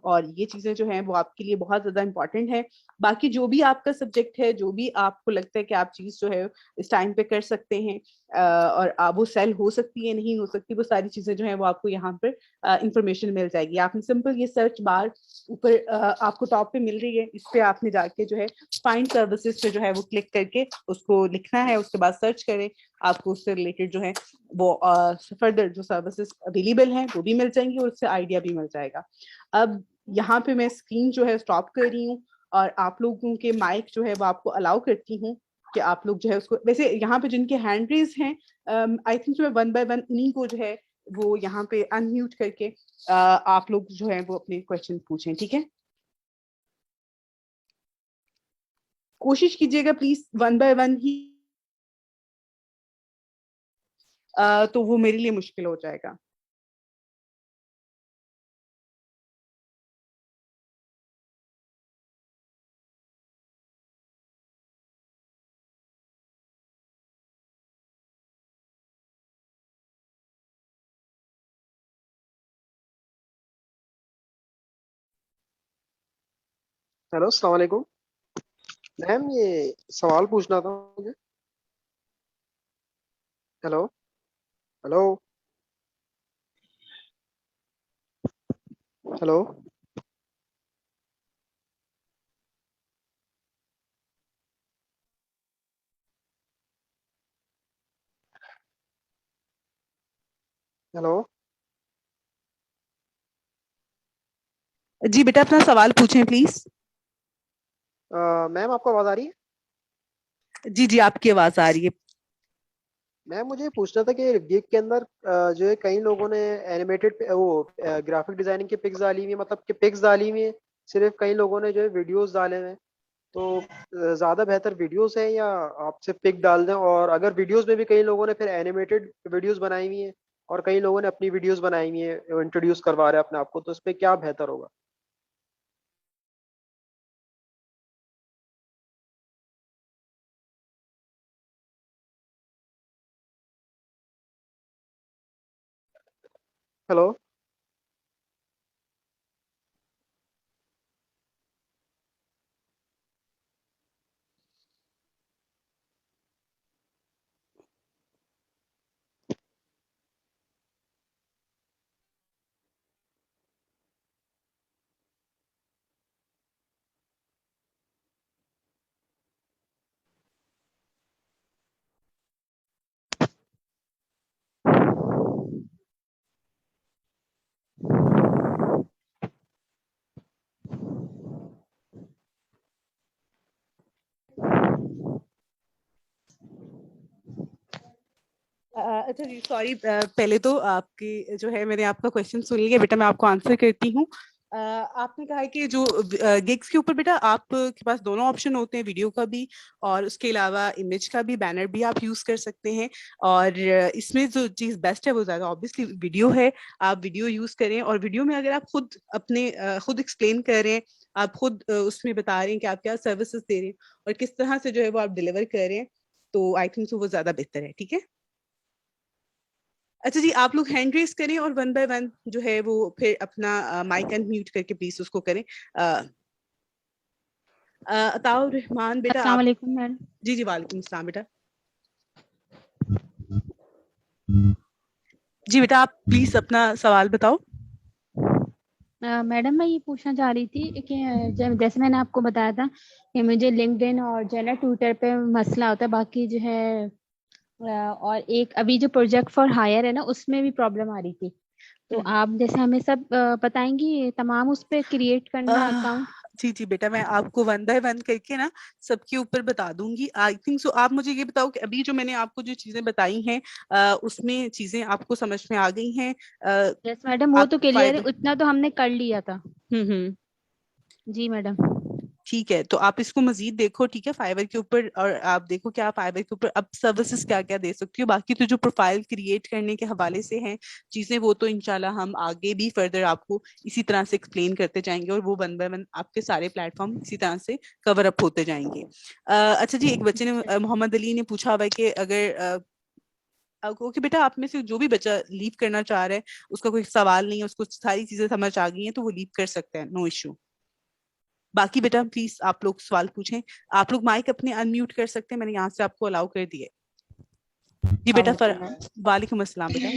और ये चीजें जो है वो आपके लिए बहुत ज्यादा इंपॉर्टेंट है। बाकी जो भी आपका सब्जेक्ट है, जो भी आपको लगता है कि आप चीज जो है इस टाइम पे कर सकते हैं, और आप वो सेल हो सकती है नहीं हो सकती, वो सारी चीजें जो है वो आपको यहाँ पर इंफॉर्मेशन मिल जाएगी। आपने सिंपल ये सर्च बार ऊपर आपको टॉप पे मिल रही है, इस पे आपने जाके जो है फाइंड सर्विसेज पे जो है वो क्लिक करके उसको लिखना है। उसके बाद सर्च करें, आपको उससे रिलेटेड जो है वो फर्दर जो सर्विसेज अवेलेबल हैं वो भी मिल जाएंगी और उससे आइडिया भी मिल जाएगा। अब यहाँ पे मैं स्क्रीन जो है स्टॉप कर रही हूँ और आप लोगों के माइक जो है वो आपको अलाउ करती हूँ कि आप लोग जो है उसको, वैसे यहाँ पे जिनके हैंड रेज हैं, आई थिंक जो है वन बाय वन उन्हीं को जो है वो यहाँ पे अनम्यूट करके आप लोग जो है वो अपने क्वेश्चन पूछें, ठीक है। कोशिश कीजिएगा प्लीज वन बाय वन ही, तो वो मेरे लिए मुश्किल हो जाएगा। हेलो, अस्सलाम वालेकुम। मैम, ये सवाल पूछना था मुझे। हेलो। हेलो। हेलो। हेलो। जी बेटा, अपना सवाल पूछें प्लीज। मैम, आपको आवाज़ आ रही है? जी जी, आपकी आवाज आ रही है। मैम, मुझे पूछना था कि गिग के अंदर जो है कई लोगों ने एनिमेटेड वो ग्राफिक डिजाइनिंग की पिक्स डाली हुई है, मतलब कि पिक्स डाली हुई है। सिर्फ कई लोगों ने जो है वीडियोस डाले हुए हैं। तो ज़्यादा बेहतर वीडियोस है या आप सिर्फ पिक डाल दें? और अगर वीडियोस में भी कई लोगों ने फिर एनिमेटेड वीडियोस बनाई हुई हैं और कई लोगों ने अपनी वीडियोस बनाई हुई हैं, इंट्रोड्यूस करवा रहे हैं अपने आप को, तो इस पे क्या बेहतर होगा? हेलो। अच्छा जी, सॉरी, पहले तो आपके जो है मैंने आपका क्वेश्चन सुन लिया बेटा, मैं आपको आंसर करती हूँ। आपने कहा है कि जो गिग्स के ऊपर बेटा आपके पास दोनों ऑप्शन होते हैं, वीडियो का भी और उसके अलावा इमेज का भी, बैनर भी आप यूज कर सकते हैं। और इसमें जो चीज बेस्ट है वो ज्यादा ऑब्वियसली वीडियो है। आप वीडियो यूज करें, और वीडियो में अगर आप खुद अपने खुद एक्सप्लेन कर रहे हैं, आप खुद उसमें बता रहे हैं कि आप क्या सर्विसेज दे रहे हैं और किस तरह से जो है वो आप डिलीवर कर रहे हैं, तो आई थिंक सो वो ज्यादा बेहतर है। ठीक है। अच्छा जी, आप लोग हैंड रेस करें और वन बाय वन जो है वो फिर अपना माइक अनम्यूट करके प्लीज उसको करें। अताउर रहमान बेटा अस्सलाम आप। वालेकुम मैडम। जी जी, वालेकुम अस्सलाम बेटा। जी बेटा, आप प्लीज अपना सवाल बताओ। मैडम मैं ये पूछना चाह रही थी कि जब जैसे मैंने आपको बताया था कि मुझे लिंक्डइन और जो है ना ट्विटर पे मसला होता है, बाकी जो है और एक अभी जो प्रोजेक्ट फॉर हायर है ना उसमें भी प्रॉब्लम आ रही थी। तो आप जैसे हमें सब बताएंगी तमाम उस पे क्रिएट करना आह, अकाउंट। जी जी बेटा, मैं आपको वन बाय वन करके ना सबके ऊपर बता दूंगी। आई थिंक सो आप मुझे ये बताओ कि अभी जो मैंने आपको जो चीजें बताई हैं उसमें चीजें आपको समझ में आ गई हैं? यस मैडम, वो आप तो क्लियर है, फाइबर। उतना तो हमने कर लिया था। हम्म। जी मैडम। ठीक है, तो आप इसको मजीद देखो। ठीक है, फाइवर के ऊपर, और आप देखो कि आप फाइवर के ऊपर अब सर्विसेज क्या क्या दे सकती हो। बाकी तो जो प्रोफाइल क्रिएट करने के हवाले से हैं चीजें, वो तो इंशाल्लाह हम आगे भी फर्दर आपको इसी तरह से एक्सप्लेन करते जाएंगे, और वो वन बाय वन आपके सारे प्लेटफॉर्म इसी तरह से कवर अप होते जाएंगे। अच्छा जी, एक बच्चे ने मोहम्मद अली ने पूछा हुआ है कि अगर ओके बेटा, आप में से जो भी बच्चा लीव करना चाह रहा है, उसका कोई सवाल नहीं है, उसको सारी चीजें समझ आ गई हैं, तो वो लीव कर सकता है, नो इश्यू। बाकी बेटा प्लीज आप लोग सवाल पूछें। आप लोग माइक अपने अनम्यूट कर सकते हैं, मैंने यहाँ से आपको अलाउ कर दिए। जी बेटा, वालेकुम अस्सलाम बेटा।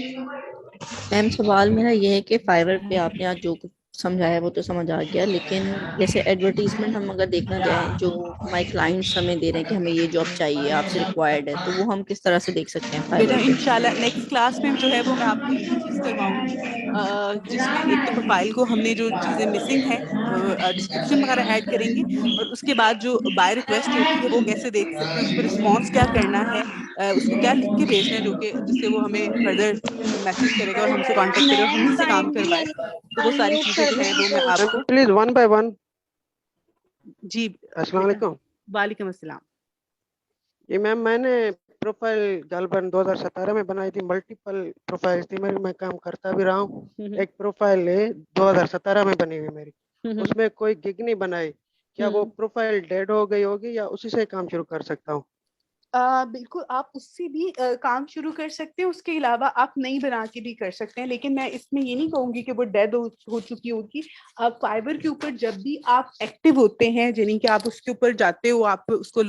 मैम सवाल मेरा ये है कि फाइवर पे आपने आज जो कुछ समझाया वो तो समझ आ गया, लेकिन जैसे एडवर्टीजमेंट हम अगर देखना चाहें जो हमारे क्लाइंट्स हमें दे रहे हैं कि हमें ये जॉब चाहिए, आपसे रिक्वायर्ड है, तो वो हम किस तरह से देख सकते हैं बेटा फाइवर पे? इंशाल्लाह नेक्स्ट क्लास में जो है वो मैं आपको यही चीज करवाऊंगी, जिसमें एक तो प्रोफाइल को हमने जो चीजें मिसिंग है डिस्क्रिप्शन वगैरह ऐड करेंगे, और उसके बाद जो बाय रिक्वेस्ट होती है वो कैसे देख सकते हैं, उस पर रिस्पॉन्स क्या करना है, उसको क्या लिख के भेजना है जो कि जिससे वो हमें फर्दर मैसेज करेगा और हमसे कांटेक्ट करेगा और हम उससे काम करवाए। तो वो सारी चीजें जो है वो मैं आपको। Please one by one. जी अस्सलाम बेटा, वालेकुम। वालेकुम अस्सलाम। ये मैम मैंने प्रोफाइल गर्लफ्रेंड 2017 में बनाई थी, मल्टीपल प्रोफाइल थी मेरी, मैं काम करता भी रहा हूँ। एक प्रोफाइल है 2017 में बनी हुई मेरी, उसमें कोई गिग नहीं बनाई। क्या वो प्रोफाइल डेड हो गई होगी या उसी से काम शुरू कर सकता हूँ? बिल्कुल, आप उससे भी काम शुरू कर सकते हैं, उसके अलावा आप नई बना के भी कर सकते हैं, लेकिन मैं इसमें ये नहीं कहूंगी कि वो डेड हो चुकी होगी। आप फाइबर के ऊपर जब भी आप एक्टिव होते हैं, यानी कि आप उसके ऊपर जाते हो, आप उसको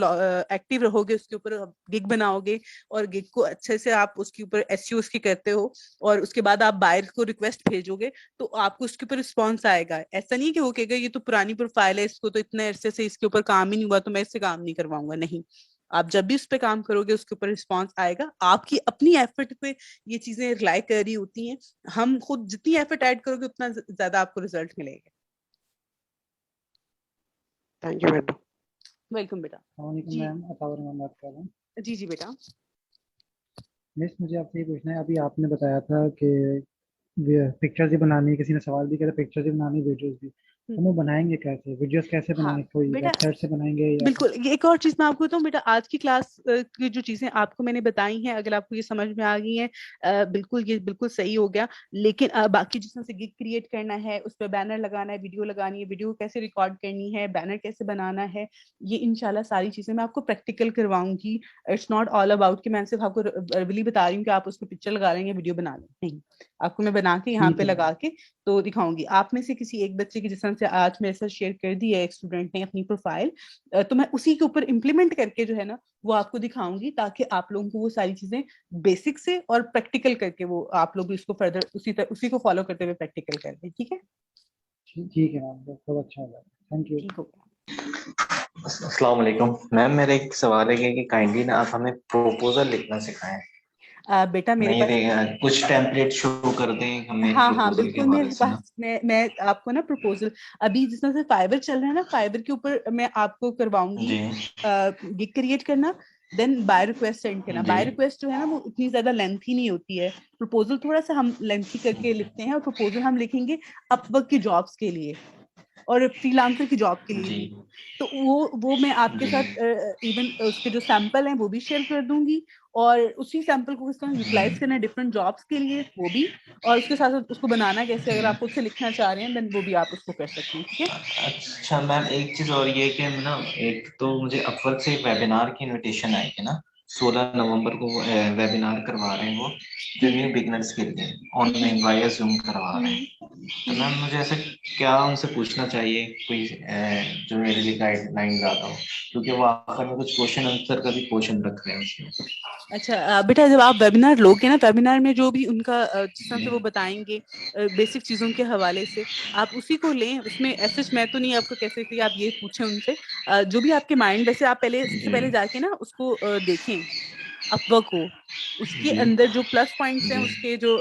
एक्टिव रहोगे, उसके ऊपर गिग बनाओगे और गिग को अच्छे से आप उसके ऊपर एसईओ उसकी करते हो, और उसके बाद आप बायर को रिक्वेस्ट भेजोगे, तो आपको उसके ऊपर रिस्पॉन्स आएगा। ऐसा नहीं कि वो कहेगा ये तो पुरानी प्रोफाइल है, इसको तो इतने अरसे से इसके ऊपर काम ही नहीं हुआ, तो मैं इससे काम नहीं करवाऊंगा। नहीं, आप जब भी उस पर काम करोगे उसके ऊपर रिस्पॉन्स आएगा। आपकी अपनी एफर्ट पे ये चीजें रिलाई कर रही होती हैं, हम खुद जितनी एफर्ट ऐड करोगे उतना ज्यादा आपको रिजल्ट मिलेगा। Thank you madam. वेलकम बेटा। वालेकुम जी मैम, अतावर मैम बात कर रहा हूँ। जी जी बेटा। मिस मुझे आपसे ये पूछना है, अभी आपने बताया था कि पिक्चर्स ही बनानी है, किसी ने सवाल भी किया पिक्चर्स ही बनानी, वीडियोस भी, हम वो बनाएंगे कैसे? वीडियोस कैसे हाँ बनाएंगे? कोई बेटा, वेबसाइट से बनाएंगे या बिल्कुल। ये एक और चीज मैं आपको बताऊं बेटा, आज की क्लास की जो चीजें आपको मैंने बताई हैं, अगर आपको ये समझ में आ गई हैं, बिल्कुल ये बिल्कुल सही हो गया। लेकिन बाकी जिस तरह से गिग क्रिएट करना है, उस पर बैनर लगाना है, वीडियो लगानी है, वीडियो कैसे रिकॉर्ड करनी है, बैनर कैसे बनाना है, ये इंशाल्लाह सारी चीजें मैं आपको प्रैक्टिकल करवाऊंगी। इट्स नॉट ऑल अबाउट कि मैं सिर्फ आपको वर्बली बता रही हूँ कि आप उसको पिक्चर लगा लेंगे, वीडियो बना लें, नहीं। आपको मैं बना के यहाँ ठीक पे है मैम। लगा के तो दिखाऊंगी। आप में से किसी एक बच्चे की, जिस तरह से आज मेरे साथ शेयर कर दी है एक स्टूडेंट ने अपनी प्रोफाइल, तो मैं उसी के ऊपर इम्प्लीमेंट करके जो है ना वो आपको दिखाऊंगी, ताकि आप लोगों को वो सारी चीजें बेसिक से और प्रैक्टिकल करके वो आप लोग भी उसको फर्दर उसी को फॉलो करते हुए प्रैक्टिकल कर लें। ठीक है, ठीक है मैम, बहुत अच्छा लगा, थैंक यू। ठीक हो गया। अस्सलाम वालेकुम मैम, मेरा एक सवाल है कि काइंडली ना आप हमें प्रोपोजल लिखना सिखाएं। बेटा मेरे नहीं पास, कुछ टेम्पलेट शो कर दें हमें हाँ हाँ प्रोपोजल के बिल्कुल, हवाले मेरे से ना। पास मैं आपको ना प्रपोजल, अभी जिस तरह से फाइबर चल रहा है ना, फाइबर के ऊपर मैं आपको करवाऊंगी जी गिग क्रिएट करना, देन बाय रिक्वेस्ट सेंड करना। बाय जी रिक्वेस्ट जो है ना वो उतनी ज्यादा लेंथी नहीं होती है, प्रपोजल थोड़ा सा हम लेंथी करके लिखते हैं, और प्रपोजल हम लिखेंगे अपवर्क की जॉब्स के लिए और फ्रीलांसर की जॉब के लिए जी भी। तो वो मैं आपके जी साथ इवन उसके जो सैंपल हैं वो भी शेयर कर दूंगी, और उसी सैंपल को किस तरह यूटिलाइज करना है डिफरेंट जॉब्स के लिए वो भी, और उसके साथ साथ उसको बनाना कैसे, अगर आप खुद से लिखना चाह रहे हैं देन वो भी आप उसको कर सकते हैं। ठीक है। अच्छा मैम, एक चीज और ये कि ना, एक तो मुझे अपवर्क से एक वेबिनार की इनविटेशन आई है ना, 16 नवंबर को वेबिनार करवा रहे हैं वो, जो न्यू बिगनर्स के लिए ऑनलाइन वाया जूम करवा रहे हैं। तो मैम मुझे ऐसे क्या उनसे पूछना चाहिए, कोई जो मेरे लिए गाइडलाइन ज्यादा हो, क्योंकि वो आखिर में कुछ क्वेश्चन आंसर का भी क्वेश्चन रख रहे हैं उसमें। अच्छा बेटा, जब आप वेबिनार लोगे ना, वेबिनार में जो भी उनका जिस तरह से वो बताएंगे बेसिक चीजों के हवाले से, आप उसी को लें। उसमें ऐसे मैं तो नहीं आपको कह सकती आप ये पूछें उनसे, जो भी आपके माइंड वैसे आप पहले सबसे जी पहले जाके ना उसको देखें अपवर्क को, उसके जी अंदर जो प्लस पॉइंट्स हैं, जी उसके जो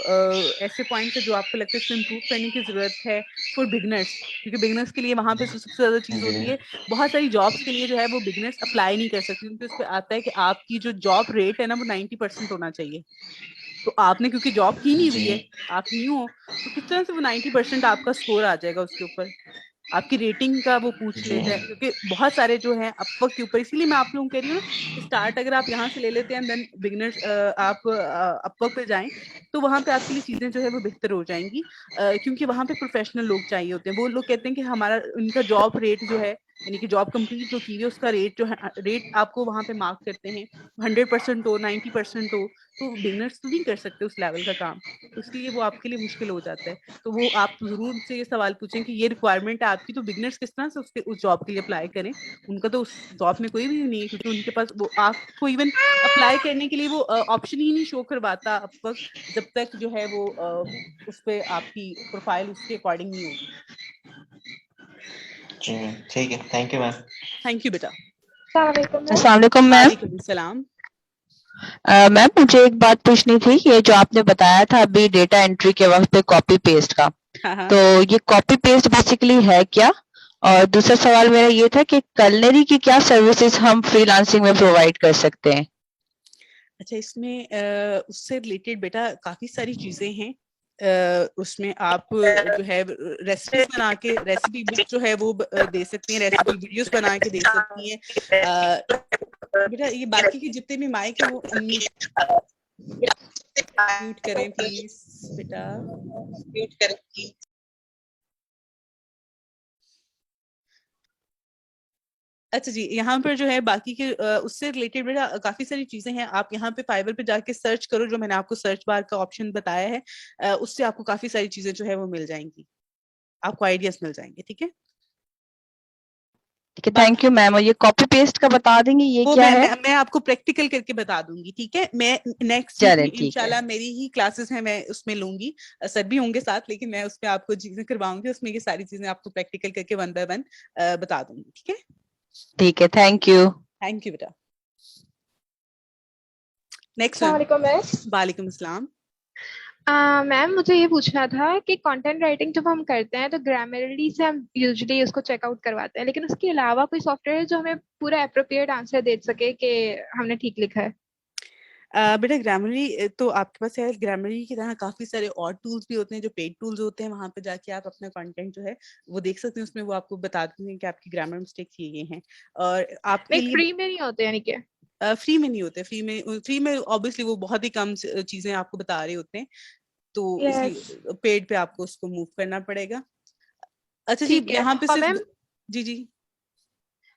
ऐसे पॉइंट्स हैं जो आपको लगता है इसको इम्प्रूव करने की जरूरत है फॉर बिगनर्स, क्योंकि बिगनर्स के लिए वहां पे सबसे ज्यादा चीज जी होती है, बहुत सारी जॉब्स के लिए जो है वो बिगनर्स अप्लाई नहीं कर सकते, क्योंकि उस पर आता है कि आपकी जो जॉब रेट है ना वो 90% होना चाहिए। तो आपने क्योंकि जॉब की नहीं हुई जी है, आप न्यू हो, तो किस तरह से वो 90% आपका स्कोर आ जाएगा उसके ऊपर। आपकी रेटिंग का वो पूछ जी लेते हैं, क्योंकि बहुत सारे जो है अपवर्क के ऊपर, इसीलिए मैं आप लोगों को कह रही हूँ ना, स्टार्ट अगर आप यहाँ से ले लेते हैं देन बिगिनर्स आप अपवर्क पे जाएं, तो वहां पे आपके लिए चीजें जो है वो बेहतर हो जाएंगी, क्योंकि वहां पे प्रोफेशनल लोग चाहिए होते हैं। वो लोग कहते हैं कि हमारा उनका जॉब रेट जो है, यानी कि जॉब कंप्लीट जो की हुई है उसका रेट जो है, रेट आपको वहां पे मार्क करते हैं, 100% हो 90% हो, तो बिगिनर्स तो नहीं कर सकते उस लेवल का काम, तो इसलिए वो आपके लिए मुश्किल हो जाता है। तो वो आप जरूर उनसे ये सवाल पूछें कि ये रिक्वायरमेंट है आपकी, तो बिगनर्स किस तरह से उसके उस जॉब के लिए अप्लाई करें। उनका तो उस जॉब में कोई भी नहीं है, क्योंकि उनके पास वो आपको इवन अप्लाई करने के लिए वो ऑप्शन ही नहीं शो करवाता अब वक्त, जब तक जो है वो उस पर आपकी प्रोफाइल उसके अकॉर्डिंग नहीं होगी। जी ठीक है, thank you ma'am. Thank you बेटा। अस्सलाम वालेकुम मैम। वालेकुम सलाम। मैम मुझे एक बात पूछनी थी, ये जो आपने बताया था अभी डेटा एंट्री के वक्त पे कॉपी पेस्ट का, हाँ हाँ। तो ये कॉपी पेस्ट बेसिकली है क्या? और दूसरा सवाल मेरा ये था कि कलनरी की क्या सर्विसेज हम फ्रीलांसिंग में प्रोवाइड कर सकते हैं? अच्छा, इसमें उससे रिलेटेड बेटा काफी सारी चीजें हैं। उसमें आप जो है रेसिपीज बना के, रेसिपी बुक जो है वो दे सकती हैं, रेसिपी वीडियोस बना के दे सकती हैं। बेटा ये बाकी के जितने भी माइक हैं वो म्यूट करें प्लीज बेटा। अच्छा जी, यहाँ पर जो है बाकी के उससे रिलेटेड बेटा काफी सारी चीजें हैं। आप यहाँ पे फाइवर पे जाके सर्च करो, जो मैंने आपको सर्च बार का ऑप्शन बताया है, उससे आपको काफी सारी चीजें जो है वो मिल जाएंगी, आपको आइडियाज मिल जाएंगे। ठीक है, ठीक है, बाकी थैंक यू मैम। और ये कॉपी पेस्ट का बता देंगे ये वो क्या है? मैं आपको प्रैक्टिकल करके बता दूंगी। ठीक है, मैं नेक्स्ट वीक चलें में ठीक है। इंशाल्लाह मेरी ही क्लासेस हैं, मैं उसमें लूंगी, सर भी होंगे साथ, लेकिन मैं उसमें आपको चीजें करवाऊंगी, उसमें ये सारी चीजें आपको प्रैक्टिकल करके 1 बाय 1 बता दूंगी। ठीक है, ठीक है, थैंक यू। थैंक यू बेटा। नेक्स्ट अस्सलाम वालेकुम मैम। वालेकुम अस्सलाम। मैम मुझे ये पूछना था कि कंटेंट राइटिंग जब हम करते हैं तो ग्रामरली से हम यूजुअली उसको चेकआउट करवाते हैं, लेकिन उसके अलावा कोई सॉफ्टवेयर है जो हमें पूरा अप्रोप्रिएट आंसर दे सके कि हमने ठीक लिखा है? बेटा ग्रामरली तो आपके पास है, ग्रामरली की तरह काफी सारे और टूल्स भी होते हैं जो पेड टूल्स होते हैं, वहां पे जाके आप अपना कंटेंट जो है वो देख सकते हैं, उसमें वो आपको बता देंगे कि आपकी ग्रामर मिस्टेक्स ये हैं, और आपके नहीं, लिए फ्री में नहीं होते यानी कि? फ्री में नहीं होते। फ्री में ऑब्वियसली वो बहुत ही कम चीजें आपको बता रहे होते हैं, तो यस, इसलिए पेड पे आपको उसको मूव करना पड़ेगा। अच्छा जी, ठीक है। यहाँ पे और सिर्फ मैम जी जी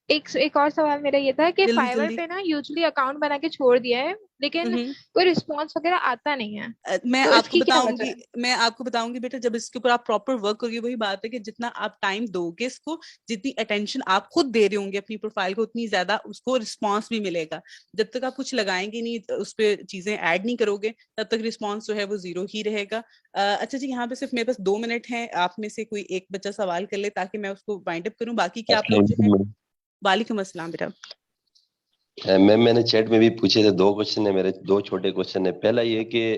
एक और सवाल मेरा ये था कि जल्दी फाइवर जल्दी। पे ना यूजुअली अकाउंट बना के छोड़ दिया है, लेकिन हम्म कोई रिस्पॉन्स वगैरह आता नहीं है, मैं तो आपको इसकी क्या वजह बताऊंगी है? मैं आपको बताऊंगी बेटा, जब इसके ऊपर आप प्रॉपर वर्क करोगे, वही बात है कि जितना आप टाइम दोगे इसको, जितनी अटेंशन आप खुद दे रहे होंगे अपनी प्रोफाइल को, उतनी ज्यादा उसको रिस्पांस भी मिलेगा। जब तक आप कुछ लगाएंगे नहीं, उस पर चीजें ऐड नहीं करोगे, तब तक रिस्पॉन्स जो है वो 0 ही रहेगा। अच्छा जी, यहाँ पे सिर्फ मेरे पास 2 मिनट है, आप में से कोई एक बच्चा सवाल कर ले ताकि मैं उसको वाइंड अप करूँ, बाकी के आप लोग जो है। वालेकुम अस्सलाम बेटा। मैम मैंने चैट में भी पूछे थे, 2 क्वेश्चन है मेरे, 2 छोटे क्वेश्चन है। पहला ये कि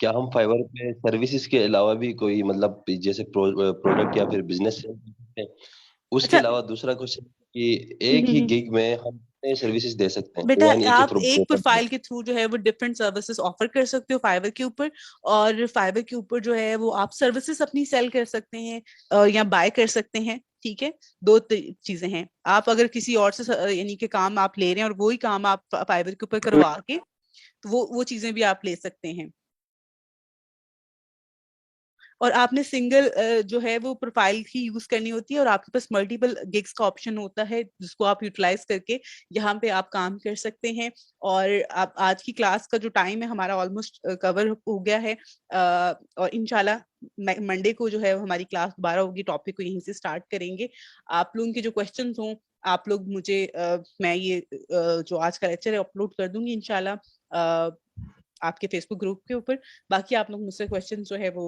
क्या हम फाइवर पे सर्विसेज के अलावा भी कोई मतलब जैसे प्रोडक्ट या फिर बिजनेस उसके अच्छा अलावा दूसरा क्वेश्चन कि एक ही गिग में हम सर्विसेज दे सकते हैं बेटा या नहीं आप कि एक प्रोफाइल के थ्रू जो है वो डिफरेंट सर्विसेज ऑफर कर सकते हो फाइवर के ऊपर, और फाइवर के ऊपर जो है वो आप सर्विसेज अपनी सेल कर सकते हैं या बाय कर सकते हैं। ठीक है, दो चीजें हैं। आप अगर किसी और से यानी कि काम आप ले रहे हैं और वही काम आप फाइवर के ऊपर करवा के, तो वो चीजें भी आप ले सकते हैं। और आपने सिंगल जो है वो प्रोफाइल ही यूज करनी होती है, और आपके पास मल्टीपल गिग्स का ऑप्शन होता है जिसको आप यूटिलाइज करके यहाँ पे आप काम कर सकते हैं। और आप आज की क्लास का जो टाइम है हमारा ऑलमोस्ट कवर हो गया है, और इंशाल्लाह मंडे को जो है हमारी क्लास दोबारा होगी, टॉपिक को यहीं से स्टार्ट करेंगे। आप लोगों के जो क्वेश्चंस हों आप लोग मुझे मैं ये जो आज का लेक्चर है अपलोड कर दूंगी इंशाल्लाह आपके फेसबुक ग्रुप के ऊपर। बाकी आप लोग मुझसे क्वेश्चन जो है वो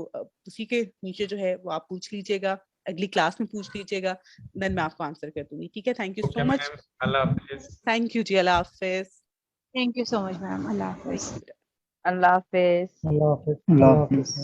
उसी के नीचे जो है वो आप पूछ लीजिएगा, अगली क्लास में पूछ लीजिएगा, देन मैं आपको आंसर कर दूंगी। ठीक है, थैंक यू सो मच। अल्लाह हाफिज। थैंक यू जी, अल्लाह हाफिज। Thank you so much ma'am, अल्लाह हाफिज। अल्लाह हाफिज। अल्लाह हाफिज।